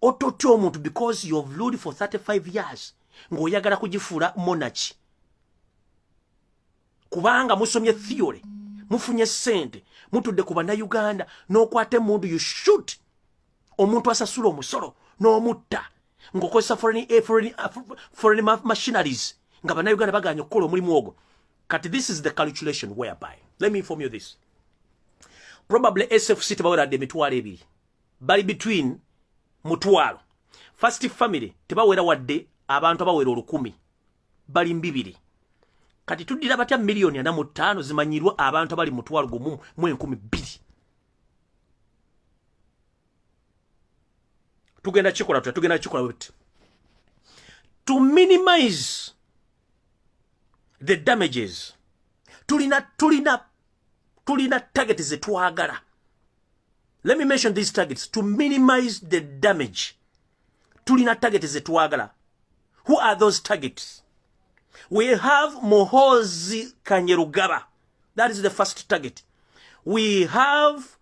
ototya omuntu because you have ruled for 35 years ng'oyagala kugifuula monarchy kubanga musomye theory mufunye ssente mutudde ku bannayuganda n'okwata emundu you shoot omuntu asasula omusolo n'omutta ng'okozesa foreign machineries nga bannayuganda baganya okukola omulimu ogwo. Kati this is the calculation whereby let me inform you this. Probably SFC tebaweradde emitwalo ebiri bali between mutwalo. First family tebawera wadde abantu abawera 1,000 bali mbibiri. Kati tuddira batya miliyoni 45 zimanyirwa abantu abali mutwalo gumu mu 12,000. Tugenda chikola wetu to minimize the damages. Tulina targets zetwagala. Let me mention these targets to minimize the damage. Tulina targets zetwagala. Who are those targets? We have Muhoozi Kainerugaba. That is the first target. We have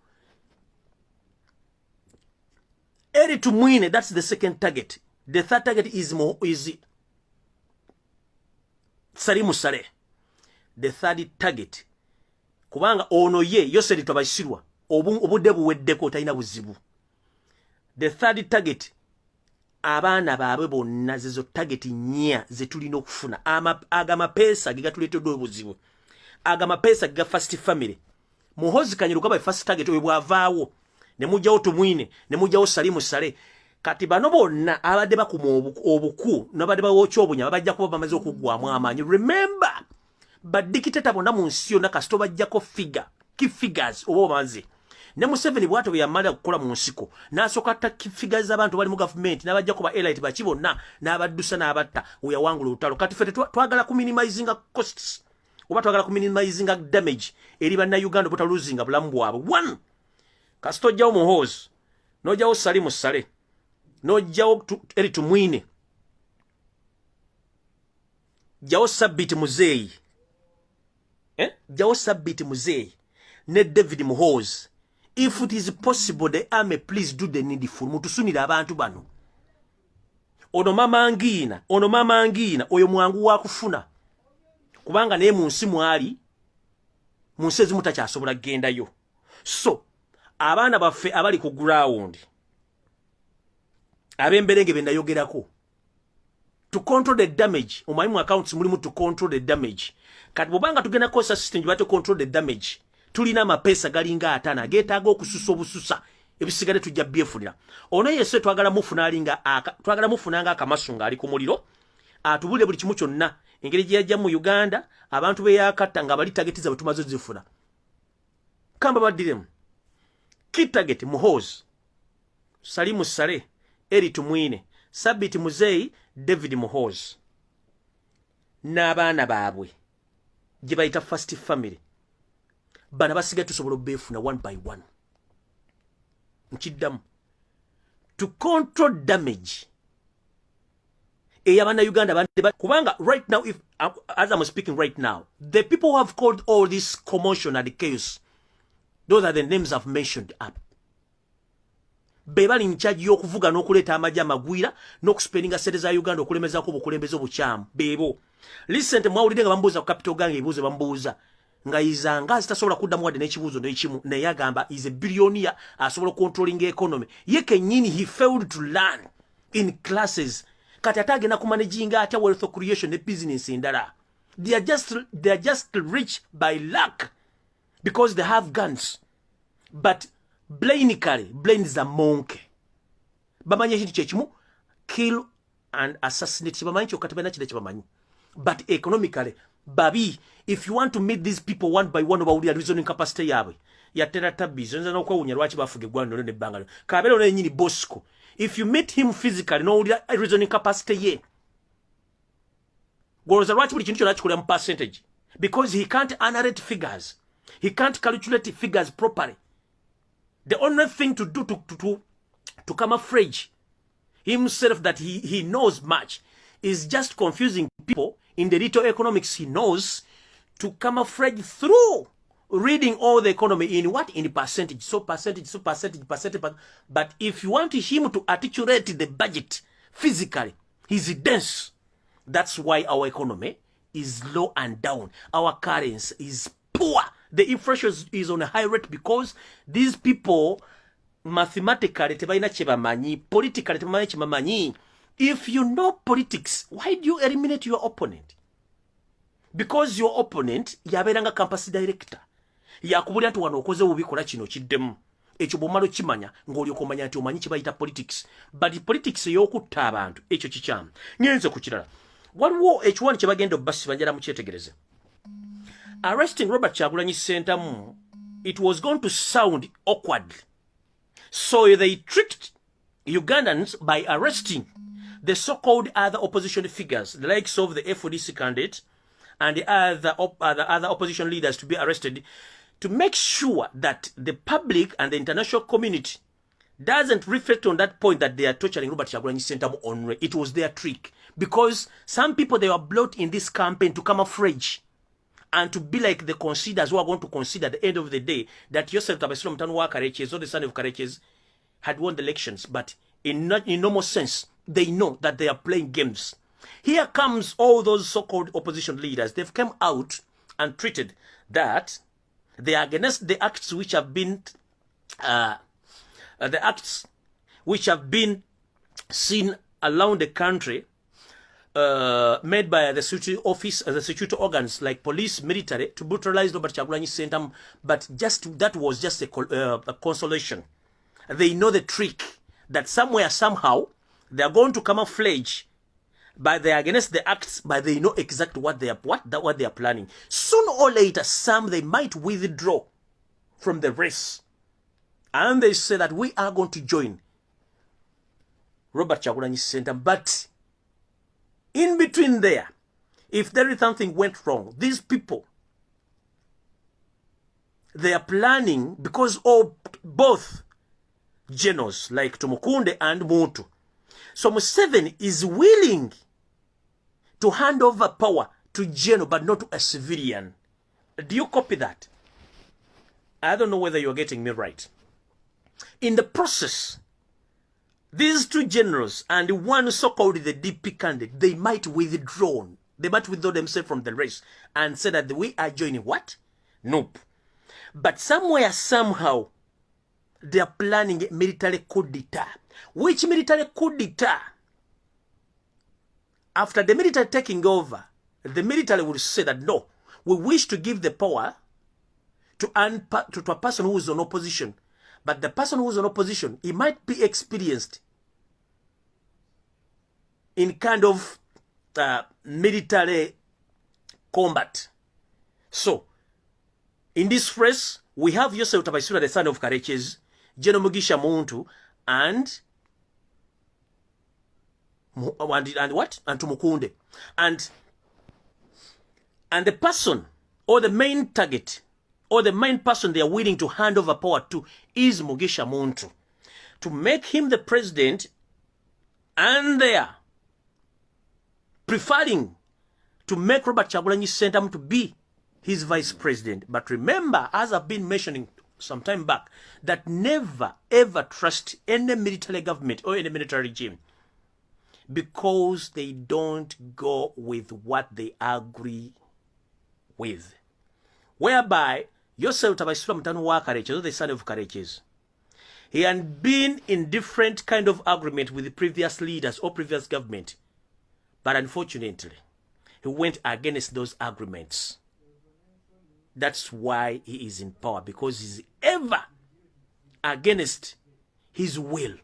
Eri Tumwine. That's the second target. The third target is Salimu Saleh. The third target kubanga ono ye yoseri tobasirwa obudde buweddeko talina buzibu. The third target abaana baabwe bonna zezo target nnya zetulina okufuna agamapesa gigatuleetedde obuzibu agamapesa giga first family. Muhoozi Kainerugaba first target oyo bwavaawo ne mujjawo Tumwine ne mujjawo Salimu Saleh. Kati bano bonna abadde bakuma obuku nabadde bawokya obunya bajja kuba bamaze okuggwamu amaanyi. Remember badikiteta bonna mu nsi yonna kasito bajjako key figures oba bamaze ne Museveni bwato bwe yamala okukola mu nsiko n'asooka atta key figures z'abantu bali mu government n'abajja kuba elite baki bonna n'abaddusa n'abatta weyawangula olutalo. Kati ffe twagala ku minimizing costs oba twagala ku minimizing damage eri bannayuganda obata losing bulamu bwabwe. One, kasito ojjawo Muhoozi n'ojjawo Salimu Saleh n'ojjawo Eri Tumwine jjawo Sabiti Muzeeyi jjawo Sabiti Muzeeyi ne David Muhoozi. If it is possible the army please do the needful mutusunira abantu bano. Ono mama Angiina oyo mwangu wa kufuna kubanga naye mu nsi mwali mu nsi ezimu takyasobola kugendayo. So abaana baffe abali ku ground abemberenge bendayogerako to control the damage. Omanyi mu accounts mulimu to control the damage. Kati bubanga tugenda kosa system jibate control the damage. Tulina amapesa galinga atana getaaga okususa obususa ebisigale tujja byefunira. Ono yese twagala mufunanga akamasunga ali ku muliro atubule buli kimu kyonna engeri gye yajja mu Uganda abantu be yakata nga bali target za tumazo zifuna kamba badiremu. Key target Muhoozi, Salimu Saleh, Eri Tumwine, Sabiti Muzeeyi, David Muhoozi n'abaana baabwe gye bayita first family. Bana basiga tusobola beefuna one by one. Nkiddamu to control damage eyabana Uganda kubanga right now, if as I'm speaking right now, the people who have caused all this commotion and chaos, those are the names I've mentioned up. Bebali in charge y'okuvuga n'okuleeta amajja amagwira n'okuspendinga sente za Uganda okulemezaako obukulembeze obukyamu bebo. Recent mwawulidde nga bambuuza ku capital gang ebibuuzo bambuuza nga izanga zitasobola kuddamu wadde n'ekibuuzo n'ekimu naye agamba is a billionaire asobola controlling economy. Ye kennyini he failed to learn in classes kati atagenda kumanajinga atya wealth creation ne business endala. They are just rich by luck because they have guns. But brain is a monkey. Bamanye chintu kyekimu, kill and assassinate. Bamanyi kyokatibana kide kibamanyi. But economically, babi, if you want to meet these people one by one about their reasoning capacity yawe, ya tera tabizo, nza na kwa lwachi bafuge gwano ne bangalo. Kabelo ne nyini Bosco. If you meet him physically, no their reasoning capacity ye. Goloza lwachi buli kintu kyona kikola percentage. Because he can't analyze figures. He can't calculate figures properly. The only thing to do to camouflage himself that he knows much is just confusing people in the little economics he knows to camouflage through reading all the economy in what? In percentage. So percentage. But if you want him to articulate the budget physically, he's dense. That's why our economy is low and down. Our currency is poor. The inflation is on a high rate because these people mathematically tebaina chebamanyi, politically tebaina chebamanyi. If you know politics, why do you eliminate your opponent? Because your opponent yaberanga campus director. Yakubulya nti wano okoze ubikola kino kiddemu. Ekyo bomalo kimanya ng'oli okomanya nti omanyi kibayita politics. But politics y'okutta abantu ekyo kikyamu. Ngenze ku kirala. Waliwo ekiwani kye bagenda obbasi banjala mu kyetegereze. Arresting Robert Kyagulanyi Ssentamu, it was going to sound awkward. So they tricked Ugandans by arresting the so-called other opposition figures, the likes of the FODC candidate and the other opposition leaders to be arrested to make sure that the public and the international community doesn't reflect on that point that they are torturing Robert Kyagulanyi Ssentamu on. It was their trick. Because some people, they were brought in this campaign to camouflage and to be like the considers who are going to consider at the end of the day that Joseph Tabasiro Mutanu wa Kareches or the son of Kareches had won the elections. But in normal sense, they know that they are playing games. Here comes all those so-called opposition leaders. They've come out and treated that they are against the acts which have been seen around the country, made by the security office, the security organs like police, military, to brutalize Robert Kyagulanyi Ssentamu. But that was just a consolation. They know the trick that somewhere, somehow, they are going to camouflage, but they are against the acts, but they know exactly what they are planning. Sooner or later, they might withdraw from the race, and they say that we are going to join Robert Kyagulanyi Ssentamu. But in between there, if there is something went wrong, these people, they are planning, because both generals like Tumukunde and Muntu. So Museveni is willing to hand over power to general, but not to a civilian. Do you copy that? I don't know whether you're getting me right. In the process, these two generals and one so-called the DP candidate, they might withdraw. They might withdraw themselves from the race and say that we are joining what? Nope. But somewhere, somehow, they are planning a military coup d'etat. Which military coup d'etat? After the military taking over, the military will say that no, we wish to give the power to a person who is on opposition. But the person who is on opposition, he might be experienced in kind of military combat. So, in this phrase, we have Joseph Tabasiro, the son of Kareches, General Mugisha Muntu, and what? And Tumukunde. And the person, or the main target, or the main person they are willing to hand over power to is Mugisha Muntu. To make him the president, and they are preferring to make Robert Kyagulanyi Ssentamu to be his vice president. But remember, as I've been mentioning some time back, that never ever trust any military government or any military regime, because they don't go with what they agree with. Whereby Joseph Tabasiro Mutanu wa Kareches, the son of Kareches, he had been in different kind of agreement with the previous leaders or previous government But unfortunately, he went against those agreements. That's why he is in power, because he's ever against his will.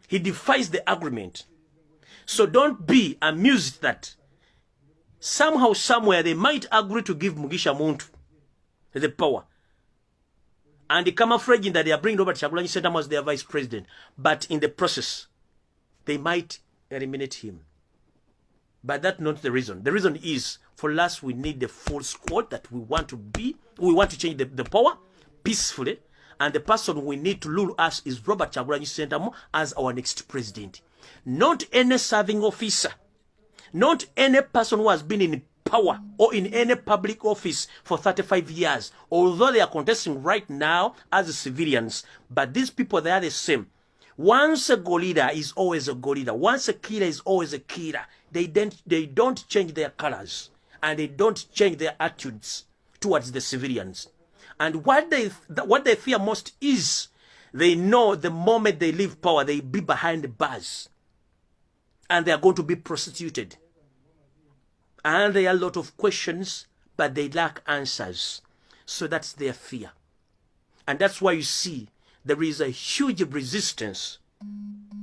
He defies the agreement. So don't be amused that somehow, somewhere, they might agree to give Mugisha Muntu the power. And they camouflaging that they are bringing Robert Kyagulanyi Ssentamu as their vice president. But in the process, they might eliminate him. But that's not the reason. The reason is, for us, we need the full squad that we want to be. We want to change the power peacefully. And the person we need to rule us is Robert Kyagulanyi Ssentamu as our next president. Not any serving officer. Not any person who has been in power or in any public office for 35 years. Although they are contesting right now as civilians. But these people, they are the same. Once a gorilla is always a gorilla. Once a killer is always a killer. They don't change their colors. And they don't change their attitudes towards the civilians. And what they fear most is they know the moment they leave power, they be behind the bars. And they are going to be prostituted. And there are a lot of questions, but they lack answers. So that's their fear. And that's why you see there is a huge resistance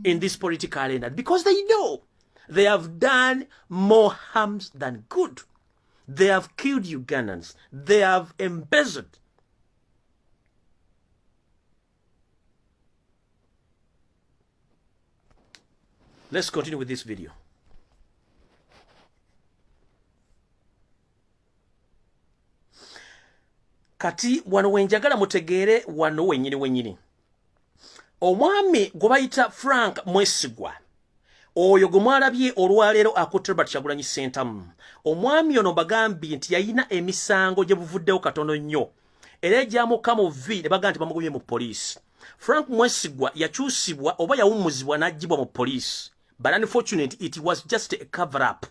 in this political arena. Because they know they have done more harms than good. They have killed Ugandans. They have embezzled. Let's continue with this video. Kati wano wenjagala mutegere wano wenyini. Omwami gwe Frank Mwesigwa. Oyo gwe mwalabye olwaleero akutte Robert Kyagulanyi Ssentamu. Omwami ono bagambye nti yalina emisango gye buvuddewo katono nnyo. Era egyamuka mu vi ne bagamba nti bamugobye mu poliisi. Frank Mwesigwa yakyusibwa oba yawummuzibwa n'aggyibwa mu poliisi. But unfortunately, it was just a cover-up.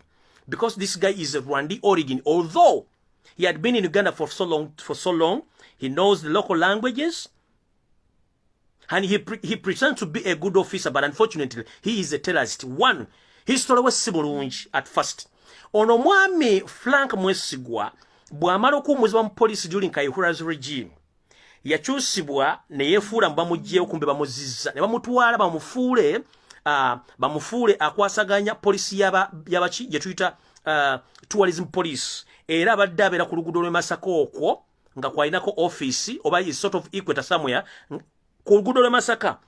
Because this guy is a Rwandi origin. Although he had been in Uganda for so long, he knows the local languages. And he pretends to be a good officer, but unfortunately, he is a terrorist. One, his story was similar at first. Ono mwami Frank Mwesigwa, bw'amala okuwummuzibwa mu police during Kayihura's regime, yakyusibwa ne yeefuula mu bamugyeyo kumbe bamuzizza. Ne bamutwala bamufuule akwasaganya poliisi y'abaki gye tuyita tourism police. Era abadde abeera ku luguudo lw'e Masaka okwo nga kwalinako office oba is sort of equator somewhere ku luguudo lw'e Masaka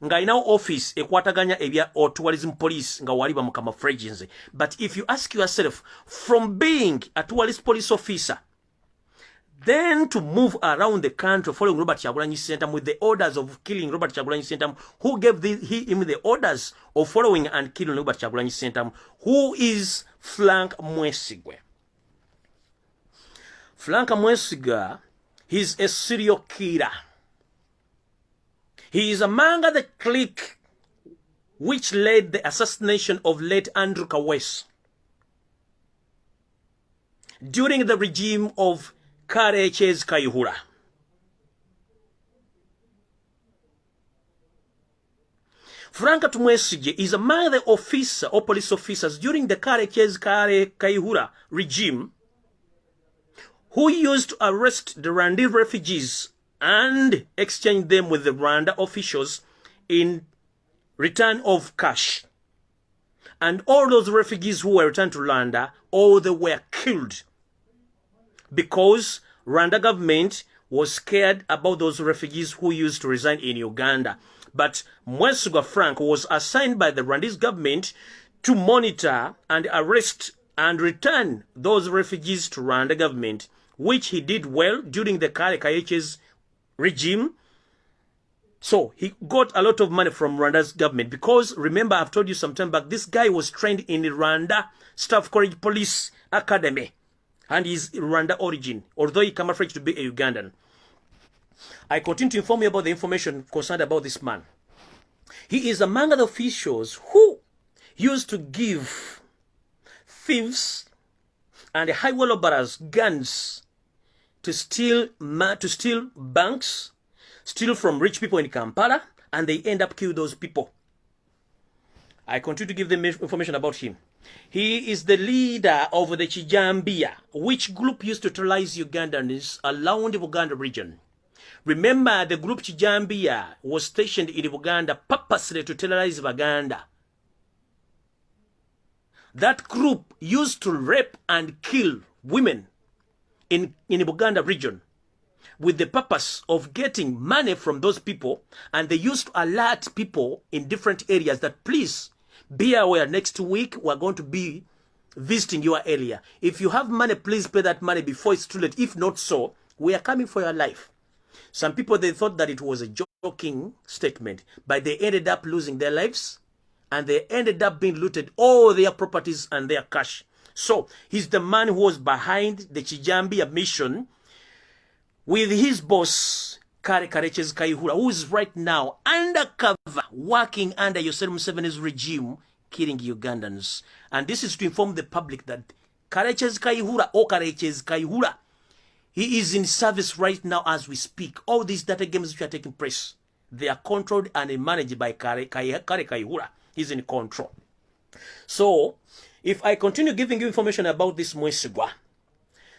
ng'alinawo office ekwataganya ebya tourism police nga wali bamukama fragrance. But if you ask yourself, from being a tourist police officer then to move around the country following Robert Kyagulanyi Ssentamu with the orders of killing Robert Kyagulanyi Ssentamu, who gave him the orders of following and killing Robert Kyagulanyi Ssentamu? Who is Frank Mwesigwa? Frank Mwesigwa, he's a serial killer. He is among the clique which led the assassination of late Andrew Kaweesi during the regime of Kareches Kayihura. Frank Mwesigwa is among the officer or police officers during the Kareches Kayihura regime who used to arrest the Rwanda refugees and exchange them with the Rwanda officials in return of cash. And all those refugees who were returned to Rwanda, all they were killed. Because Rwanda government was scared about those refugees who used to reside in Uganda. But Mwesigwa Frank was assigned by the Rwandese government to monitor and arrest and return those refugees to Rwanda government, which he did well during the Kayeche's regime. So he got a lot of money from Rwanda's government because, remember, I've told you some time back, this guy was trained in the Rwanda Staff College Police Academy. And he's Rwanda origin, although he camouflaged to be a Ugandan. I continue to inform you about the information concerned about this man. He is among the officials who used to give thieves and highway robbers guns to steal banks, steal from rich people in Kampala, and they end up killing those people. I continue to give them information about him. He is the leader of the Kajjubi, which group used to terrorize Ugandans around the Uganda region. Remember, the group Kajjubi was stationed in Uganda purposely to terrorize Uganda. That group used to rape and kill women in Uganda region with the purpose of getting money from those people, and they used to alert people in different areas that please be aware, next week we're going to be visiting your area. If you have money, please pay that money before it's too late. If not so, we are coming for your life. Some people, they thought that it was a joking statement, but they ended up losing their lives, and they ended up being looted all their properties and their cash. So he's the man who was behind the Kajjubi mission with his boss, Kareches Kayihura, who is right now undercover, working under Yoweri Museveni's regime, killing Ugandans. And this is to inform the public that Kareches Kayihura, he is in service right now as we speak. All these data games which are taking place, they are controlled and managed by Kare Kayihura. He's in control. So, if I continue giving you information about this Mwesigwa,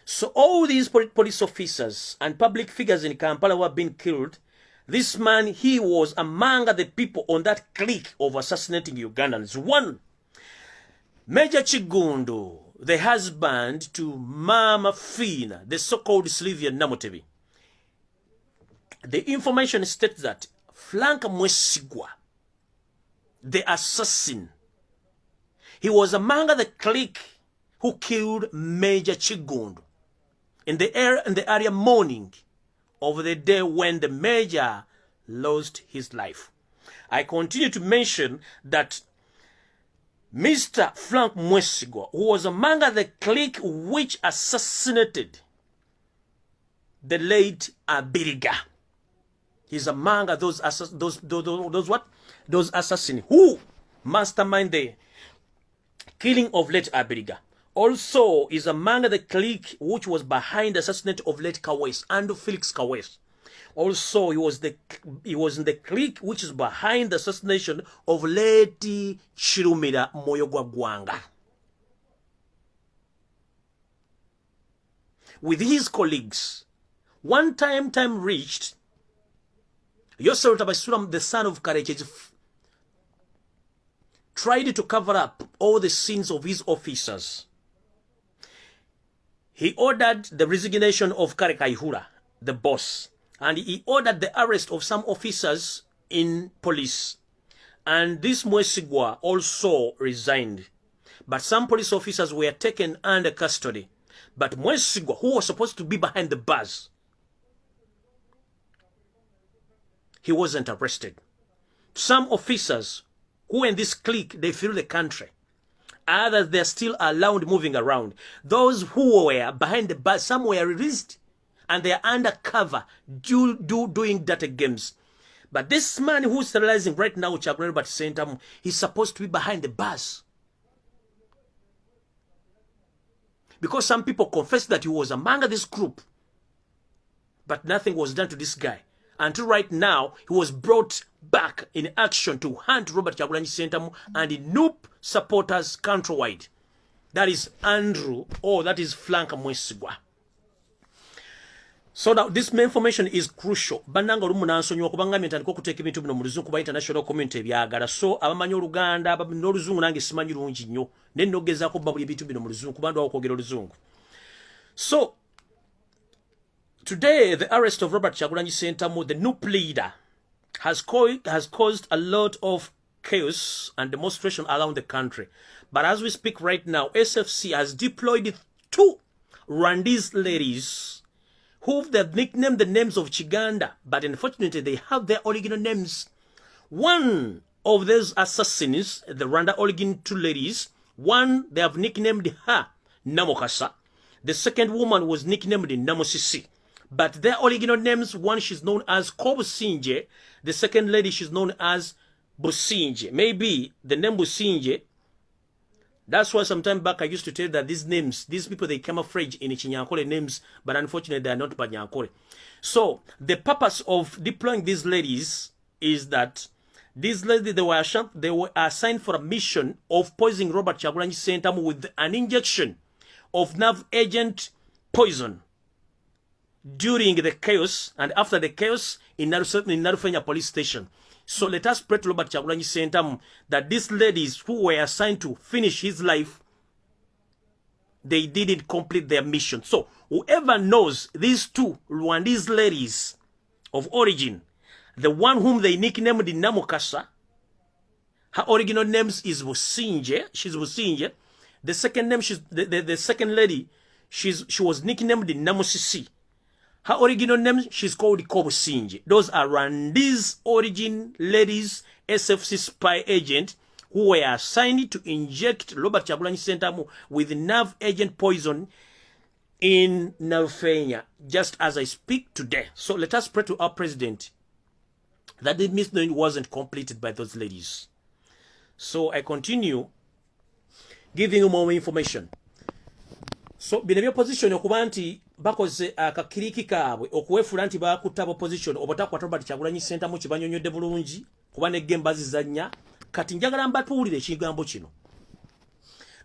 so all these police officers and public figures in Kampala who have been killed, this man, he was among the people on that clique of assassinating Ugandans. One, Major Chigundu, the husband to Mama Fina, the so-called Sylvia Namutebi. The information states that Frank Mwesigwa, the assassin, he was among the clique who killed Major Chigundu in the area morning of the day when the Major lost his life. I continue to mention that Mr. Frank Mwesigwa, who was among the clique which assassinated the late Abiriga, he's among those assassins who mastermind the killing of late Abiriga. Also is among the clique which was behind the assassination of late Kawes, Andrew Felix Kawes. Also, he was in the clique which is behind the assassination of late Chirumira Moyogwa Gwanga. With his colleagues, one time reached, Yosef Tabasuram, the son of Kareches, tried to cover up all the sins of his officers. He ordered the resignation of Kare Kayihura, the boss, and he ordered the arrest of some officers in police. And this Mwesigwa also resigned. But some police officers were taken under custody. But Mwesigwa, who was supposed to be behind the bars, he wasn't arrested. Some officers who in this clique, they flew the country. Others, they're still allowed moving around. Those who were behind the bars, some were released, and they are undercover doing data games. But this man who's sterilizing right now, Chagreba Center, he's supposed to be behind the bars. Because some people confessed that he was among this group. But nothing was done to this guy. Until right now, he was brought back in action to hunt Robert Kyagulanyi Ssentamu and the Noop supporters countrywide. That is Andrew, or that is Frank Mwesigwa. So now this information is crucial. Bananga olumuna nsonyiwa kubanga ntandika okuteeka ebintu bino mu luzungu kuba international community ebyagala. So abamanyi Oluganda n'oluzungu nange simanyi lungi nnyo. Ne nnogezaako babuli ebintu bino mu luzungu kuba ndwawo okwogera oluzungu. So today, the arrest of Robert Kyagulanyi Ssentamu, the Noop leader, has caused a lot of chaos and demonstration around the country. But as we speak right now, SFC has deployed 2 Rwandese ladies who they've nicknamed the names of Chiganda, but unfortunately they have their original names. One of those assassins, the Rwanda origin 2 ladies, one they have nicknamed her Namokasa. The second woman was nicknamed Namosisi. But their original names, one she's known as Kobusinje, the second lady she's known as Businje. Maybe the name Businje, that's why sometime back I used to tell that these names, these people, they camouflage in Chinyankole names, but unfortunately they are not Banyankole. So the purpose of deploying these ladies is that These ladies, they were assigned for a mission of poisoning Robert Kyagulanyi Ssentamu with an injection of nerve agent poison during the chaos and after the chaos in Narufenya police station. So let us pray to Robert Kyagulanyi Ssentamu that these ladies who were assigned to finish his life, they didn't complete their mission. So whoever knows these two Rwandese ladies of origin, the one whom they nicknamed Namukasa, her original name is Businje. She's Businje. The second name, the second lady, she was nicknamed Namusisi. Her original name, she's called Kobusinje. Those are Rwandese origin ladies, SFC spy agent, who were assigned to inject Robert Kyagulanyi Ssentamu with nerve agent poison in Narufenya, just as I speak today. So let us pray to our president that the mission wasn't completed by those ladies. So I continue giving you more information. So binebyo position okuba nti bakoze akakiriki kaabwe okuwefula nti bakutaba position obotakwata Robert Kyagulanyi Ssentamu kibanyonyodde bulungi kuba ne gemba zizanya kati njagala mbatuulire ekigambo kino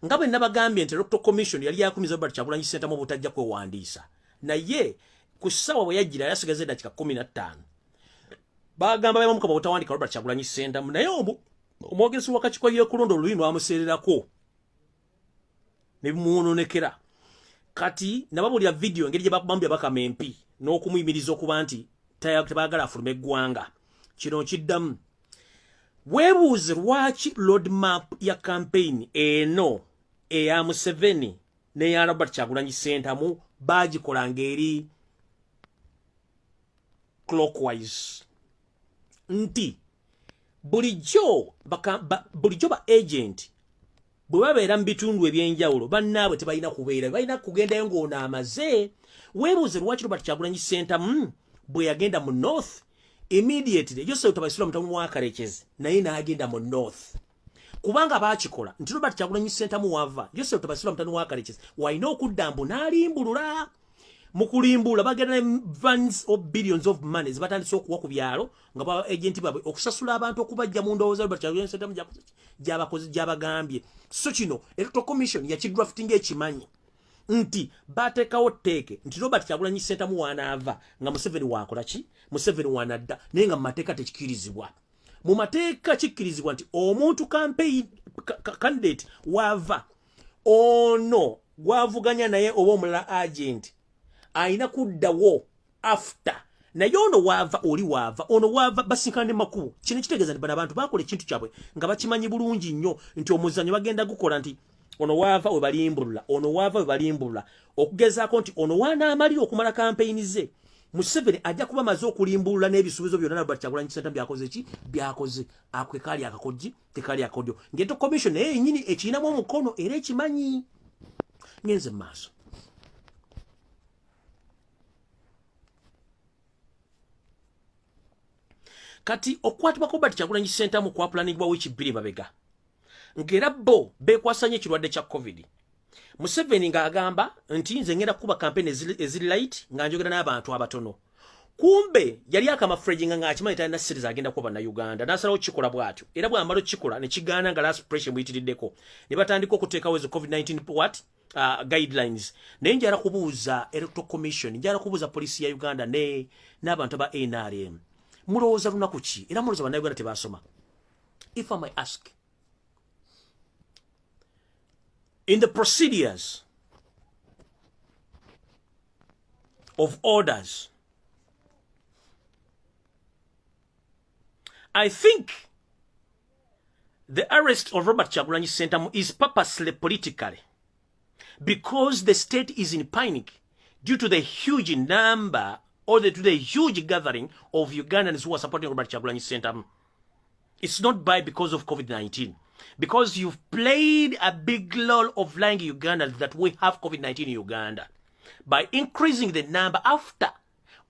nga bwe nabagambye nti Electoral Commission yali yakumiza Robert Kyagulanyi Ssentamu obutajja kwewandiisa naye ku ssaawa bwe yajjira yasigaze eddakiika 15 bagamba bamukaba obutawandika Robert Kyagulanyi Ssentamu naye omwogezi w'akakiiko y'ekulonda olulimi lwamuseererako ne bimuwononekera kati nababulira video engeri gye bakubambya bakama MP n'okumuyimiriza okuba nti tebaagala afulume eggwanga kino kiddamu weebuuze lwaki roadmap ya campaign eno eya Museveni n'eya Robert Kyagulanyi Ssentamu baagikolanga eri clockwise nti bulijjo ba agent bwe babeera mu bitundu ebyenjawulo bannaabwe tebalina kubeera balina kugendayo ng'ono amaze weebuuze lwaki Robert Kyagulanyi Ssentamu bwe yagenda mu north immediately Joseph Tabasula mutamu wa Karekezi naye n'agenda mu north kubanga baakikola nti Robert Kyagulanyi Ssentamu wava Joseph Tabasula mutamu wa Karekezi walina okudda mbu n'alimbulula mu kulimbula bagenda ne vans of billions of money zibatandise okuwa ku byalo nga ba agenti babwe okusasula abantu okubajja mu ndowooza Robert Kyagulanyi Ssentamu gy'abagambye so kino Electoral Commission yakidrafting ekimanyi nti bateekawo tteeke nti Robert Kyagulanyi Ssentamu wanaava nga Museveni wakola ki Museveni wanadda naye nga mu mateeka tekikirizibwa mu mateeka kikkirizibwa nti omuntu campaign candidate wava ono gwavuganya naye oba omulala agent aina kuddawo after naye ono wava oli wava ono wava basinkane makubu kino kitegeeza nti bano abantu bakola ekintu kyabwe nga bakimanyi bulungi nnyo nti omuzannyo bagenda gukola nti ono wava we balimbulula ono wava we balimbulula okugezaako nti ono wanaamalira okumala campaign ze Museveni ajja kuba maze okulimbulula n'ebisuubizo byonna Robert Kyagulanyi Ssentamu byakoze ki byakoze akwe kali akakoddi tekali akodyo ng'Electoral Commission naye yennyini ekirinamu omukono era ekimanyi ngenze mu maaso kati okwatibwa Robert Kyagulanyi Ssentamu kwa planingwa wiki 2 mabega ngera bo bekwasanye ekirwadde kya COVID Museveni ng'agamba nti nze ngenda kuba campaign eziri light nga njogera n'abantu abatono kumbe yali akamafraging nga akimanyi talina series agenda kuba na Uganda n'asalawo kikola bw'atyo era bw'amala kikola ne kigaana nga last pressure muyitiriddeko ne batandika okuteekawo ezo COVID-19 guidelines naye njala kubuuza Electoral Commission njala kubuuza polisi ya Uganda n'abantu ba NRM mulowooza lunaku ki era mulowooza bannayuganda tebaasoma if I may ask in the procedures of orders I think the arrest of Robert Kyagulanyi Ssentamu is purposely politically because the state is in panic due to the huge number or to the huge gathering of Ugandans who are supporting Robert Kyagulanyi Ssentamu. It's not because of COVID-19. Because you've played a big role of lying Ugandans that we have COVID-19 in Uganda. By increasing the number after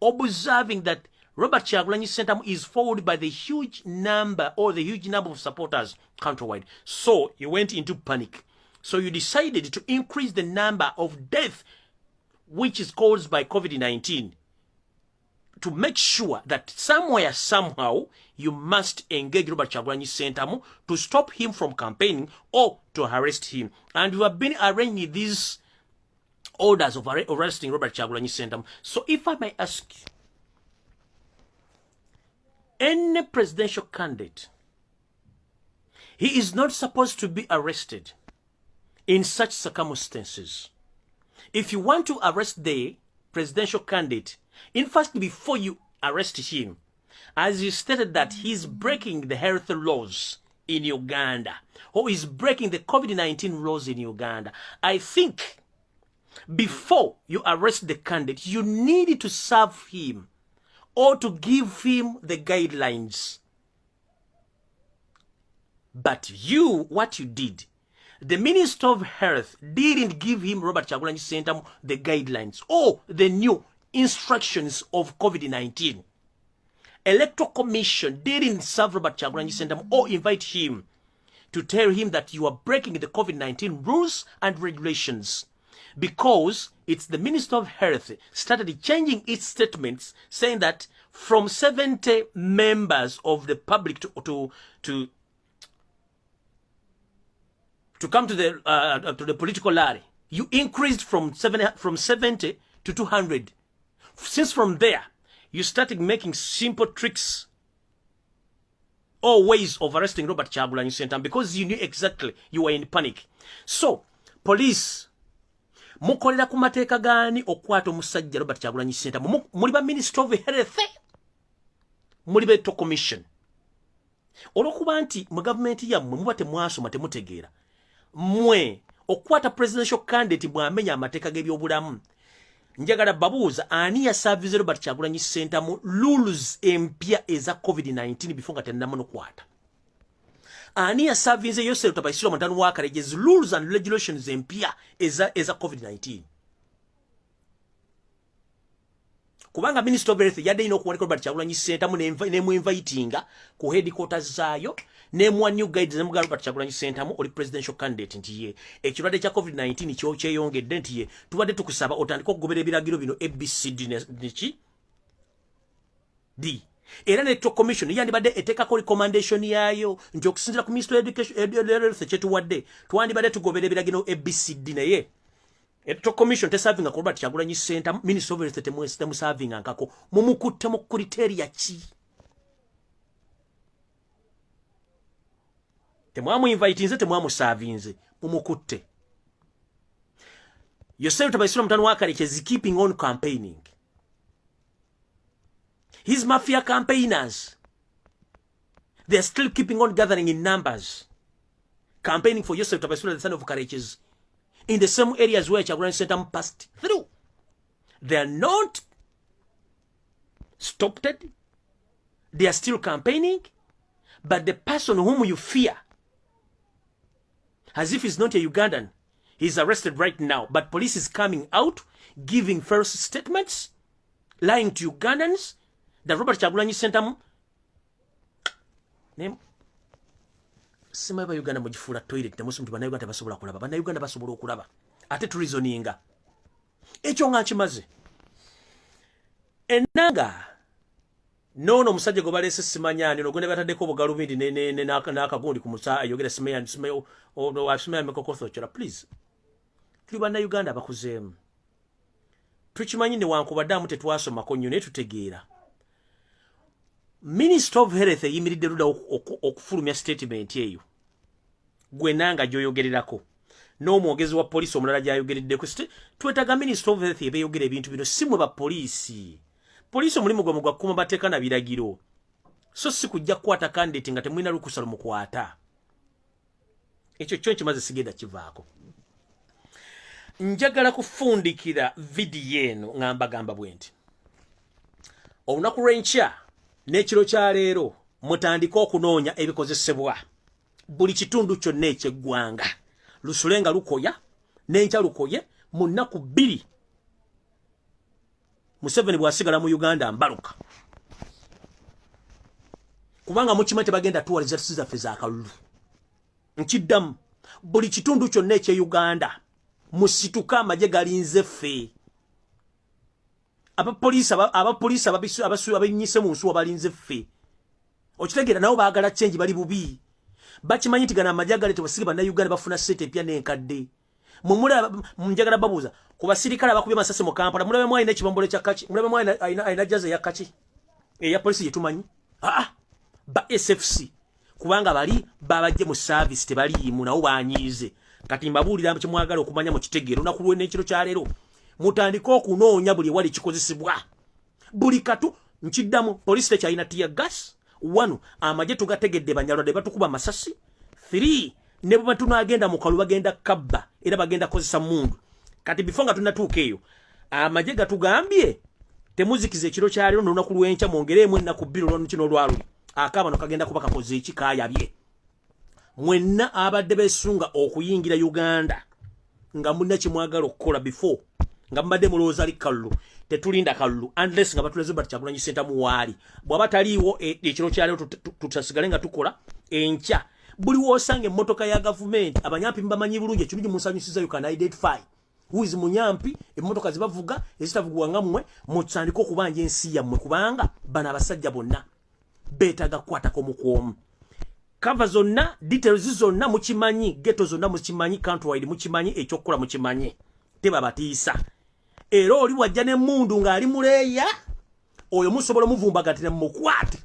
observing that Robert Kyagulanyi Ssentamu is followed by the huge number or the huge number of supporters countrywide. So you went into panic. So you decided to increase the number of deaths which is caused by COVID-19. to make sure that somewhere, somehow, you must engage Robert Kyagulanyi Ssentamu to stop him from campaigning or to arrest him. And you have been arranging these orders of arresting Robert Kyagulanyi Ssentamu. So if I may ask you, any presidential candidate, he is not supposed to be arrested in such circumstances. If you want to arrest the presidential candidate, in fact, before you arrest him, as you stated that he's breaking the health laws in Uganda, or is breaking the COVID-19 laws in Uganda, I think before you arrest the candidate, you need to serve him or to give him the guidelines. But what you did, the Minister of Health didn't give him, Robert Kyagulanyi Ssentamu, the guidelines or the new instructions of COVID-19. Electoral Commission didn't serve Robert Kyagulanyi Ssentamu or invite him to tell him that you are breaking the COVID-19 rules and regulations, because it's the Minister of Health started changing its statements, saying that from 70 members of the public to come to the political rally, you increased from 70 to 200. Since from there, you started making simple tricks or ways of arresting Robert Kyagulanyi Ssentamu because you knew exactly you were in panic. So, police, mukolera ku mateeka gaani okwata omusajja Robert Kyagulanyi Ssentamu? Muli ba Minister of Health, muli ba Electoral Commission. Olwokuba nti mu gavumenti yammwe muba temwasoma temutegeera, mwe okwata presidential candidate mwamenya amateeka g'ebyobulamu. Njagala babuuza, ani yasavize Robert Kyagulanyi Ssentamu rules empya eza COVID-19 before nga tennamukwata? Ani yasavize Yosef Tabaisiro Mutanu wa Karegezi rules and regulations empya eza COVID-19? Kubanga Minister of Health yadde ino okuwanika Robert Kyagulanyi Ssentamu nemu invitinga ku headquarters zaayo, nemu new guides nemu Robert Kyagulanyi Ssentamu oli presidential candidate nti ye ekirwadde kya COVID-19 kyo kyeyongedde nti ye tubadde tukusaba otandika okugobera ebiragiro bino ABCD niki D. Era ne Electoral Commission yandibadde etekako recommendation yayo nti okusinzira ku Minister of Education kyetuwadde twandibadde tugobera ebiragiro ABCD naye Electoral Commission tesavinga ku Robert Kyagulanyi Ssentamu, Minister of Health temusavinga nkako. Mumukutte mu criteria ki? Temwamu invite nze temwamusavinze, mumukutte. Yosef Tabaisiro Mutanu wa Karekezi keeping on campaigning. His mafia campaigners, they are still keeping on gathering in numbers, campaigning for Yosef Tabaisiro, the son of Karekezi, in the same areas where Kyagulanyi Ssentamu passed through. They are not stopped. They are still campaigning, but the person whom you fear, as if he's not a Ugandan, he's arrested right now, but police is coming out, giving false statements, lying to Ugandans, that Robert Kyagulanyi Ssentamu name Simaba Uganda mujifula toilet temusu mtu bana Uganda basobola kulaba, bana Uganda basobola okulaba ate reasoninga ekyo nga kimaze enanga nono musajja gobalese simanyani no gonde batadeko obugalubindi ne nakagundi ku musa ayogera simanyani simayo no asimanya mekokotho chola please tuli bana Uganda bakuzeemu tukimanyi ne wankubaddamu tetwasoma konyo ne tutegeera. Minister of Health yimiridde luda okufulumya statement eyo gwe nanga gyoyogererako n'omwogezi wa poliisi omulala gyayogereddeko. Twetaga Minister of Health ebeyogera ebintu bino si mwe ba poliisi omulimu gwe mugwa kuma bateeka na biragiro, so si kujja kukwata candidate nga temulina lukusa lumukwata. Ekyo kyo kimaze sigenda kivaako. Njagala kufundikira video eno ngamba bwenti olunaku lw'enkya n'ekiro kya leero mutandika okunoonya ebikozesebwa buli kitundu kyonna eky'eggwanga. Lusulenga lukoya n'enkya lukoye mu nnaku 2 Museveni bw'asigala mu Uganda mbaluka, kubanga mukimanyi tebagenda tuwa results zaffe za kalulu. Nkiddamu buli kitundu kyonna eky'e Uganda musituka amagye galinze ffe. abapoliisi ababinyise mu nsuwa balinze ffe okitegera nabo baagala change bali bubi bakimanyi nti gana amajagale tebasiri bannayuganda bafuna sente empya n'enkadde munjagala babuuza ku basirikale abakubye amasasi mu Kampala mulabe mwalina ekibombolo kya kaki mulabe mwalina ayina jaze ya kaki eya polisi yetumanyi ba SFC kubanga bali babajje mu service tebaliimu nawo banyiize kati mbabuulira kimwagala okumanya mu kitegeero nakulwe n'ekiro kya leero mutandika okunoonya buli wali kikozesebwa buli katu nkiddamu polisi tekyalina tear gas 1 amaje tugategedde banyalwadde batukuba masasi 3 ne bwe tunagenda mu kalu bagenda kabba era bagenda kozesa mundu kati bifonga tunatuuka eyo amaje gatugambye temuzikize ekiro kya leero n'olunaku lw'enkya mwongereemu ennaku bbiri olw'olukino olwaluli akabano kagenda kuba kakoze eki kayabye mwenna abadde besunga okuyingira Uganda nga munna kimwagala okukola before nga mbadde mulowooza ali kalulu tetulinda kalulu unless nga batulaze bati Kyagulanyi Center muwaali bw'aba taliiwo ekiro kya leero tutasigale nga tukola enkya buli wosanga emmotoka ya gavumenti abanyampi mbamanyi bulungi ekirungi munsanyusiza you can identify who is munyampi emmotoka zibavuga ezitavugwa nga mmwe mutandika okubanja ensi yammwe kubanga bana abasajja bonna beetaga kukwatako mukwomu kava zonna details zonna mukimanyi ghetto zonna mukimanyi countrywide mukimanyi ekyokukola mukimanyi teba batiisa era oli wajja ne mundu ng'ali muleeya oyo musobola muvumbagatira mukwate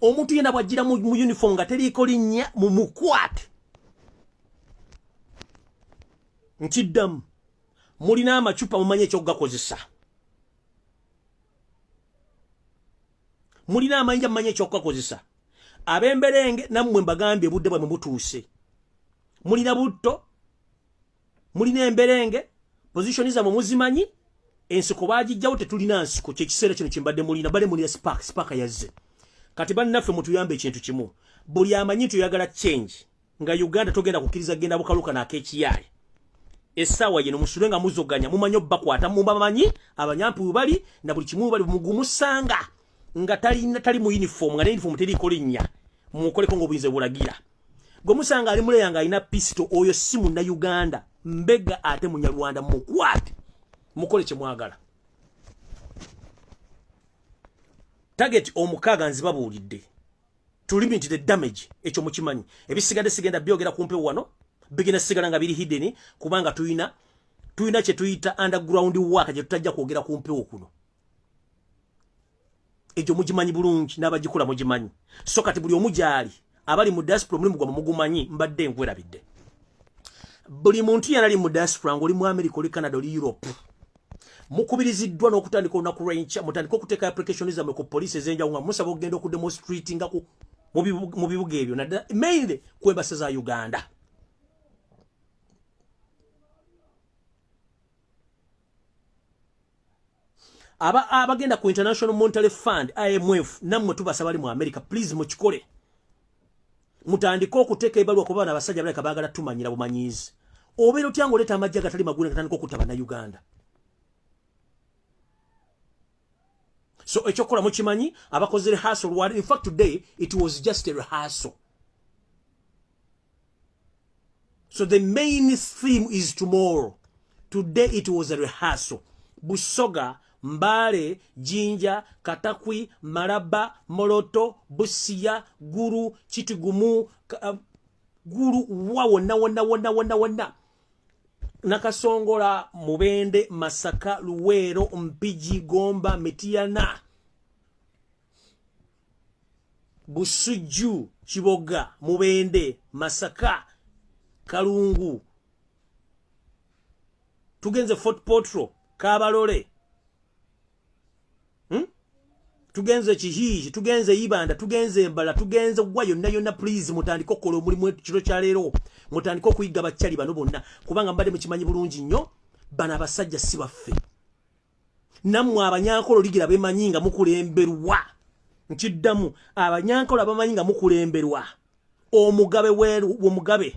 omuntu yena bwajjira mu uniform nga teriiko linnya mu mukwate nkiddamu mulina amacupa mumanye ekyokugakozesa mulina amayinja mumanye ekyokugakozesa abemberenge nammwe mbagambye budde bwemwe butuuse mulina butto mulina emberenge position za muzimanyi ensiko bagijjawo tetulina nsiko kyekiseera kino kimbadde mulina bale mulina spark yazze kati bali naffe mutuyambe ekintu kimu buli amanyi tuyagala change nga Uganda togenda kukiriza genda bukaluka na kekiyaye essaawa yeno musulenga muzoganya mumanyo bakwata mubamanyi abanyampi bali na buli kimu bali mugumusanga nga tali mu uniform nga uniform teriko linnya mukoleko ng'obuyinza bulagira gwe musanga ali muleya nga alina pistol oyo simu na Uganda mbega ate munyarwanda mukwate mukole kyemwagala target omukaga nzibabuulidde to limit the damage ekyo mukimanyi ebisigadde sigenda byogera kumpe wano bigina sigala nga biri hidden kubanga tuyina kye tuyita underground work je tutajja kwogera kumpe okuno ekyo mukimanyi bulungi n'abagikola mukimanyi so kati buli omujali abali mu diaspora muri mugwa mugumanyi mbadde nkwerabidde buli muntu yanali mu diaspora ngoli mu America oli Canada oli Europe mukubiriziddwa n'okutandika olunaku lw'enkya mutandika okuteeka application zammwe ku police ezenjawulo nga musaba okugenda okudemonstrate nga mu bibuga ebyo naddala mainly ku embassy za Uganda abagenda ku International Monetary Fund IMF nammwe tubasaba ali mu America please mukikole mutandika okuteeka ebaluwa ku baana abasajja baleka baagala tumanyira bumanyizi obeera otya ng'oleeta amajja agatali magule gatandika okutta bannayuganda so ekyokukola mukimanyi abakoze rehearsal lwali in fact today it was just a rehearsal so the main theme is tomorrow today it was a rehearsal Busoga Mbale, Jinja, Katakwi, Maraba, Moloto, Busia, Guru, Chitigumu, Guru, wana. Nakasongola, Mubende, Masaka, Luwero, Mpiji, Gomba, Metiana. Busuju, Chiboga, Mubende, Masaka, Kalungu. Tugenze Fort Potro, Kabalole. Tugenze Chihiji, tugenze Ibanda, tugenze Mbala, tugenze Wayo na please mutandika okukola omulimu kiro kya leero mutandika okuyiga bakyali bano bonna kubanga mbadde mukimanyi bulungi nnyo bana abasajja si baffe nammwe abanyankolo ligira bemanyi nga mukulemberwa nkiddamu abanyankolo abamanyi nga mukulemberwa omugabe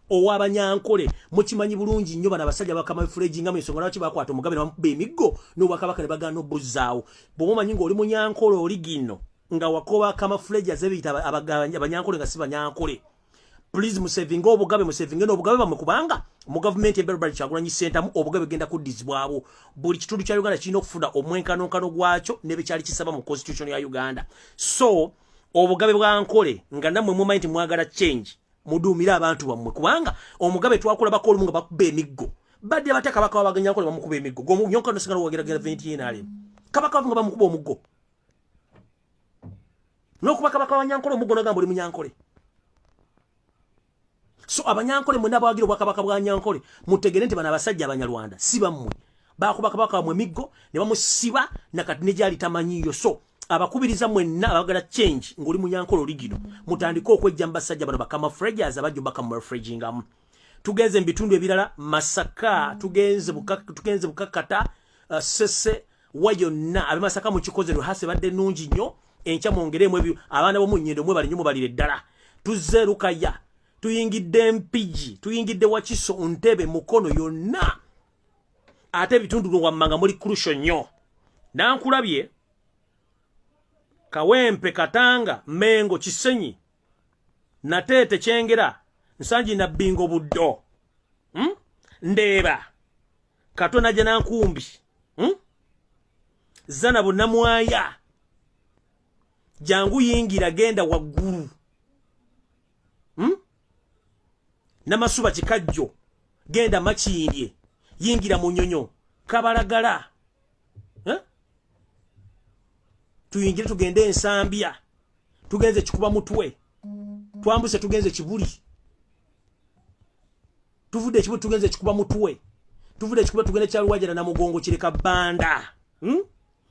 ow'abanyankole mukimanyi bulungi nnyo bana abasajja bakamafulegi nga ensonga lwaki bakwata omugabe b'emiggo n'obwakabaka ne bagaana obbuzaawo bw'omumanyi ng'oli munyankole oli gino nga wakoba kamafulegi azebiyita abanyankole nga si banyankole please musevinga obugabe musevinge n'obugabe bamwe kubanga mu government ya Robert Kyagulanyi Ssentamu obugabe genda kuddizibwabo buli kitundu kya Uganda kirina okufuna omwenkanonkano gwakyo ne bekyali kisaba mu constitution ya Uganda. So obugabe bwa Nkole nga nammwe mu mind mwagala change muduumira abantu bammwe kubanga omugabe twakulabako olumu nga bakuba emiggo badde abataka bakaba baganya Nkole bamukuba emiggo gomunyonkano singala wageragera 20 yenale kabaka bavuga bamukuba omuggo nokuba kabaka wa Nyankole omuggo nagamba oli Munyankole. So abanyankole mwe nabawagira obwakabaka bwa Nyankole mutegere nti bana abasajja abanyarwanda si bammwe bakuba kabaka mwe miggo ne bamusiba nakati ne jali tamanyiyo. So abakubiriza mwenna abagala change ngoli Munyankole oligino mutandika okwejja mbasajja bano bakama fragers abajjo bakama fragingam tugenze mbitundu ebirala Masaka tugenze bukakata sese wayonna abe Masaka mu kikoze hase badde nungi nnyo encha mwongeremu ebyo abaana bo munyendo mwe bali nnyo balire ddala tuzze Lukaya tuyingidde Mpigi tuyingidde Wakiso Ntebe Mukono yonna ate bitundu wammanga muri crucial nnyo nankulabye Kawempe Katanga Mengo Kisenyi Natete Kyengera Nsanji na Bingo Buddo Ndeba Katona Jana Nkumbi Zana Bunamwaya Jangu yingira genda waggulu Namasuba Kikajjo genda Makindye yingira Munyonyo Kabalagala tuyingire tugende Ensambya tugenze Kikuba Mutwe twambuse tugenze Kibuli tuvude Kibuli tugenze Kikuba Mutwe tuvude Kikuba tugende Kyalwajana na Mugongo Kireka Banda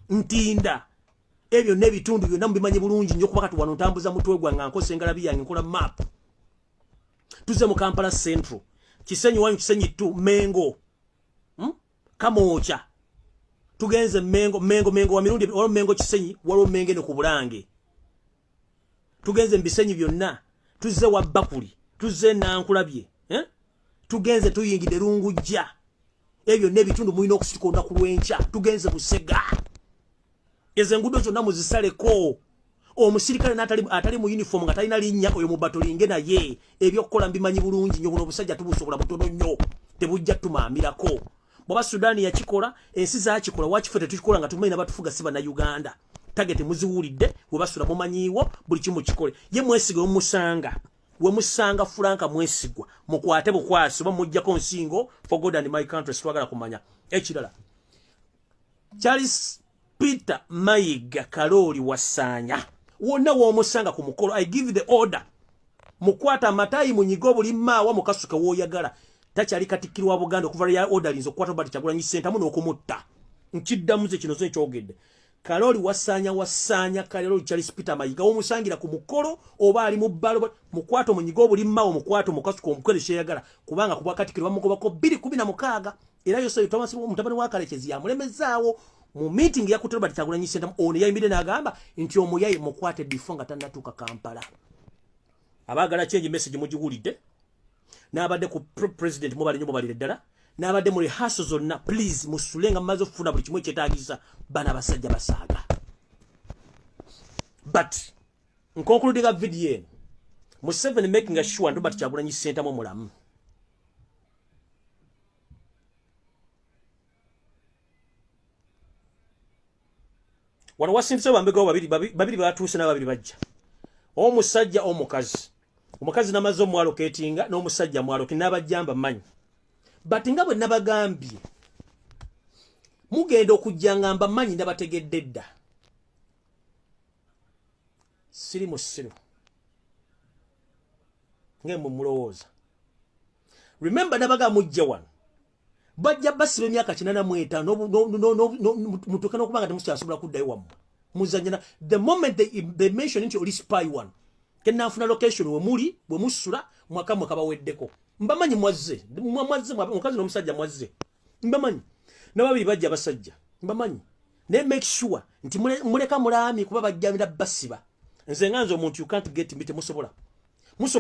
Ntinda ebyo nebitundu byonna mbimanyi bulungi nnyo kuba kati wano ntambuza mutwe gwange nkose ngalabi yange nkola map tuze mu Kampala Central Kisenyi wanyu Kisenyi tu Mengo Kamocha tugenze Mengo wa mirundi walo Mengo Kisenyi walo Menge ne ku Bulange tugenze Mbisenyi byonna tuze wa Bakuli tuze Nankulabye tugenze tuyingide Lungujja ebyo nebitundu mulina okusikonda ku Lwencha tugenze Busega ezengudo zonna muzisaleko omusirikale atali mu uniform nga talina linnya oyo mu batolinge naye ebyo kola mbimanyi bulungi nnyo buno busajja tubusobola butono nnyo tebujja tumaamirako bwaba Sudani yakikola ensi zakikola wakifete tukikola nga tumenya batufuga siba na Uganda tagete muziwulidde webasula mumanyiwo buli kimu kikole ye mwesiga omusanga we musanga Franka mwesigwa mukwate bukwasi bamujjako nsingo for God and my country swagala kumanya ekirala Charles Peter Mayiga Kaloli Wasanya wonna womusanga ku mukolo I give the order mukwata amatayi munyigo buli maawa mukasuka woyagala takyali katikirwa Buganda okuva ya order linzo kwata bati Kyagulanyi Ssentamu n'okumutta nkiddamuze kino zo kyogedde Kaloli Wasanya Kaloli Charles Peter Mayiga womusangira ku mukolo oba ali mu bbalo mukwato munyigo buli maawa mukwato mukasuka omukolesha yagala kubanga kubwa katikirwa mugobako 216 era yose Thomas mutabani wa Kalekezi ya mulemezaawo mu meeting ya kutoba Kyagulanyi Ssentamu ono yayimbide n'agamba nti omuyayi mukwate bifonga tannatuuka Kampala abagala change message mugiwulidde n'abadde ku president mubali nnyo mubalire ddala n'abadde mu rehearsal zonna please musulenga mazo funa buli kimwe kyetaagisa bana basajja basaaga but concluding a video mu 7 making sure ndo bati Kyagulanyi Ssentamu mulamu wano wasindise bambego babiri batuuse na babiri bajja omusajja omukazi namazo mwaloketinga n'omusajja mwaloke n'abajjamba manyi but nga bwe nabagambye mugenda okujjanga mba manyi nabategedde dda siri musiru ngemwe mulowooza remember nabaga mujja wano bajja basibe emyaka 85 mutukana okubanga temusyasobola kuddayo wammwe muzanyana the moment they mention into oli spy one kenafuna location we muli bwe musula mwakamwe kabaweddeko mbamanyi mwazze mukazi n'omusajja mwazze mbamanyi n'ababiri bajja basajja mbamanyi ne make sure nti muleka mulami kuba bajjamira basiba nze nganzo omuntu you can't get me temusobola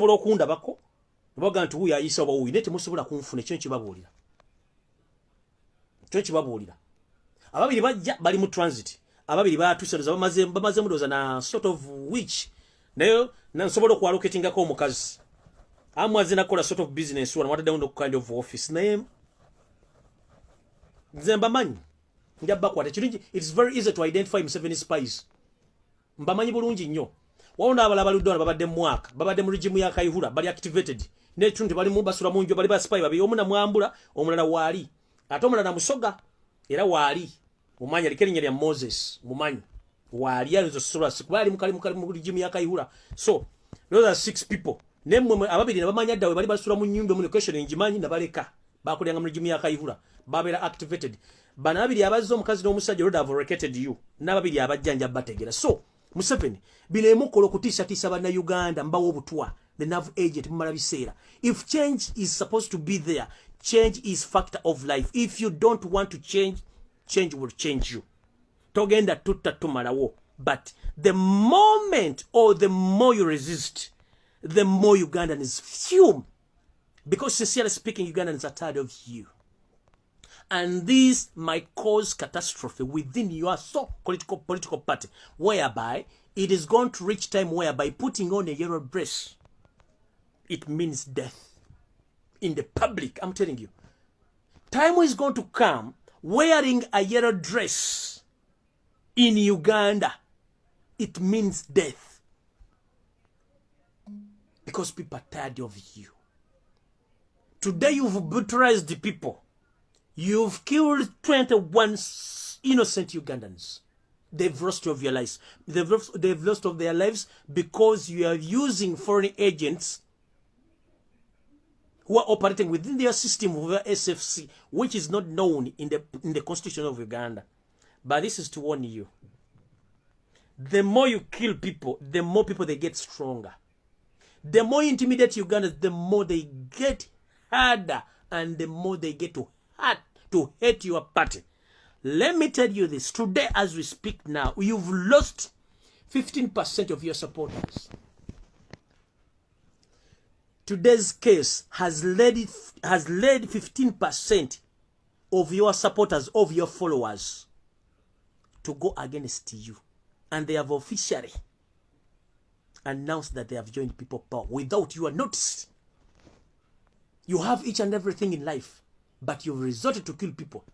okundabako baga nti huyu ayisa oba huyu nete musobola kunfuna ekyo kibabuulira ababiri bajja bali mu transit ababiri batuseroza bamaze mudoza na sort of which nayo nansobola okwaloketingako omukazi amwazina kola sort of business one what down kind of office name Zembamanyi njabakwata kirungi. It's very easy to identify Museveni spies. Mbamanyi bulungi nnyo. Wawona abala baludde babadde mwaka babadde mu regime ya Kayihura bali activated n'etuntu bali mu basula munjo bali ba spy babi omuna mwambula omulala waali ate omulala musoga era waali mumanyi alikerinnya lya Moses mumanyi waali alizo sura sikubali mukali mu regime ya Kayihura. So those are 6 people nemwe ababiri nabamanya dawe bali basula mu nyundo mu location enjimanyi nabaleka bakulyanga mu regime ya Kayihura babera activated banabiri abazzo omukazi n'omusajja road have located you nababiri abajjanja bategera. So Museveni bilemu kolo kutisa tisa bana Uganda mbawo obutwa the nav agent mumala biseera. If change is supposed to be there, change is factor of life. If you don't want to change, change will change you. Togenda tutta tumalawo. But the moment or the more you resist, the more Ugandans fume. Because sincerely speaking, Ugandans are tired of you. And this might cause catastrophe within your political party, whereby it is going to reach time whereby putting on a yellow dress, it means death in the public. I'm telling you. Time is going to come wearing a yellow dress in Uganda, it means death. Because people are tired of you. Today you've brutalized the people. You've killed 21 innocent Ugandans. They've lost of your lives. They've lost of their lives because you are using foreign agents who are operating within their system of SFC, which is not known in the constitution of Uganda. But this is to warn you. The more you kill people, the more people they get stronger. The more you intimidate Ugandans, the more they get harder and the more they get to hate your party. Let me tell you this. Today, as we speak now, you've lost 15% of your supporters. Today's case has led 15% of your supporters, of your followers, to go against you. And they have officially announced that they have joined People Power without your notice. You have each and everything in life, but you've resorted to kill people.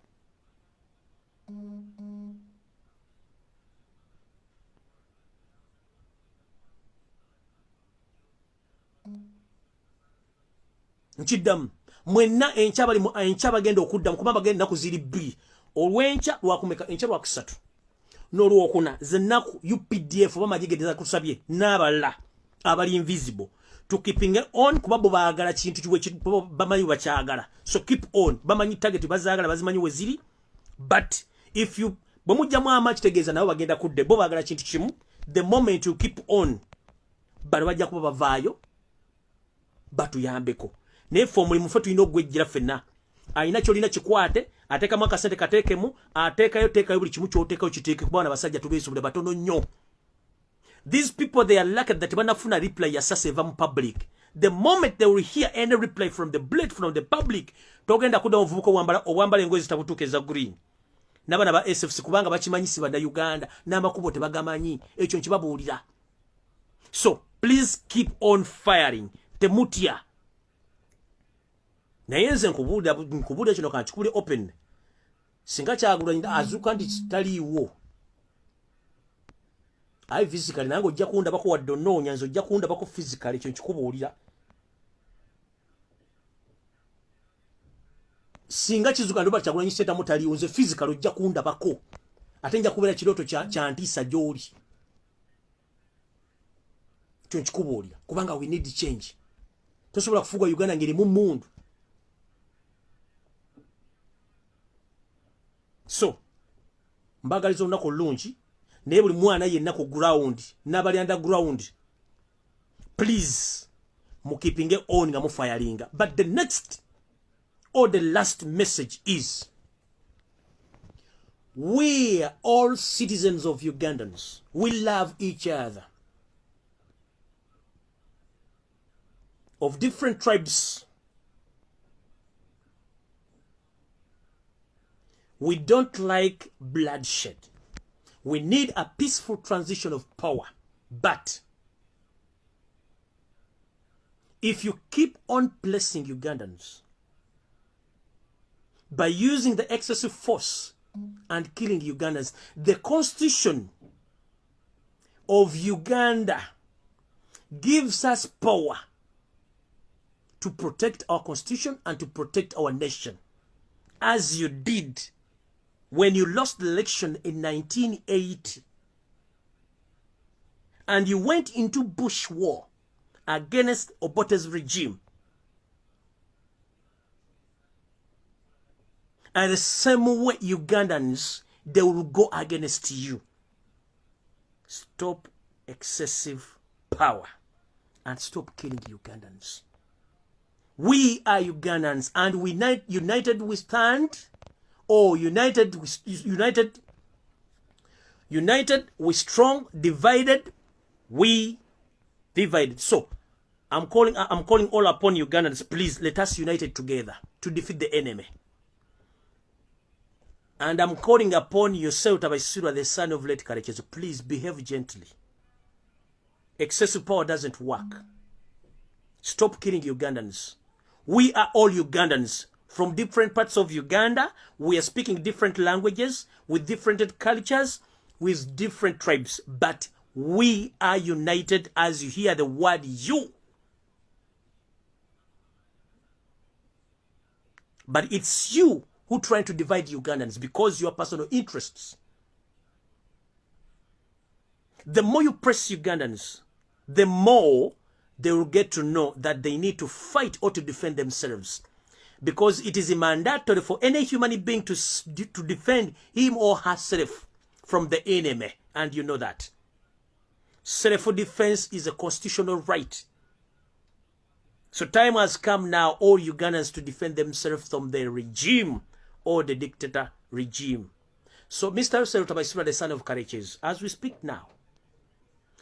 Nchidam mwenna encha bagenda okudda mukuma bagenda nakuziri B olwencha lwakumeka encha lwakusatu n'olwokuna zenaku UPDF bamajigedeza kusabye n'abala abali invisible to keeping on kuba bo baagala kintu kiwe bamanyi bakyagala. So keep on bamanyi target bazaagala bazimanyi weziri. But if you bamujjamu amachi tegeeza nabo bagenda kudde bo baagala kintu kimu. The moment you keep on bali bajja kuba bavaayo batuyambeko nefo mulimu fe tulina ogwejjira fenna ayina kyolina kikwate ateekamu akasente kateekemu ateekayo buli kimu kyoteekayo kiteeke kuba n'abasajja tubeesobole batono nnyo. These people, they are lucky that banafuna reply ya sasa eva mu public. The moment they will hear any reply from the blade from the public, togenda kuda ovubuko wambala engozi zitabutuke za green. Nabana ba SFC kubanga bakimanyisi banda Uganda n'amakubo tebagamanyi ekyo nkibabuulira. So please keep on firing. Temutia. Nayenze nkubuulira kino kanchikule open. Singa kyagula azuka ndi kitaliiwo. I physically nango ojja kunda bako wadde onoonya nze ojja kunda bako physically ekyo nkikubuulira. Singa kizuka ndo bakyagulanyi seta mutali nze physical ojja kunda bako. Ate nja kubeera kiroto kya ntiisa gy'oli. Ekyo nkikubuulira kubanga we need change. Tosobola kufuga Uganda ngeri mu mundu. So mbagaliza olunaku olungi naye buli mwana yenna ku ground n'abali underground, please mu keeping on nga mu firing. But the next or the last message is, we are all citizens of Ugandans. We love each other. Of different tribes. We don't like bloodshed. We need a peaceful transition of power. But if you keep on placing Ugandans by using the excessive force and killing Ugandans, the constitution of Uganda gives us power to protect our constitution and to protect our nation, as you did when you lost the election in 1980 and you went into bush war against Obote's regime. And the same way Ugandans, they will go against you. Stop excessive power and stop killing Ugandans. We are Ugandans, and we united we stand, or united we strong, divided we divided. So I'm calling all upon Ugandans, please let us unite together to defeat the enemy. And I'm calling upon yourself, Tabaisura, the son of late Kajjubi, please behave gently. Excessive power doesn't work. Stop killing Ugandans. We are all Ugandans from different parts of Uganda. We are speaking different languages, with different cultures, with different tribes. But we are united as you hear the word you. But it's you who trying to divide Ugandans because your personal interests. The more you press Ugandans, the more they will get to know that they need to fight or to defend themselves. Because it is mandatory for any human being to defend him or herself from the enemy. And you know that. Self-defense is a constitutional right. So time has come now, all Ugandans to defend themselves from the regime or the dictator regime. So Mr. Tabaisura, the son of Kajjubi, as we speak now,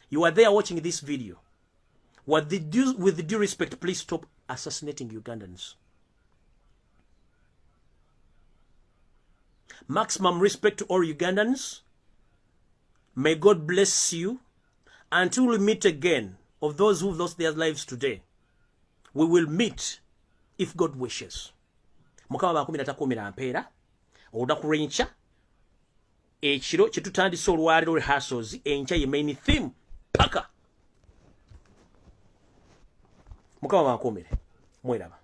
you are there watching this video. With the due respect, please stop assassinating Ugandans. Maximum respect to all Ugandans. May God bless you. Until we meet again, of those who lost their lives today, we will meet if God wishes. Mukama bakumi natakumira mpera olunaku lw'enkya ekiro kye tutandise olwaliro rehearsals enkya ye main theme paka Mukama bakumire mweraba.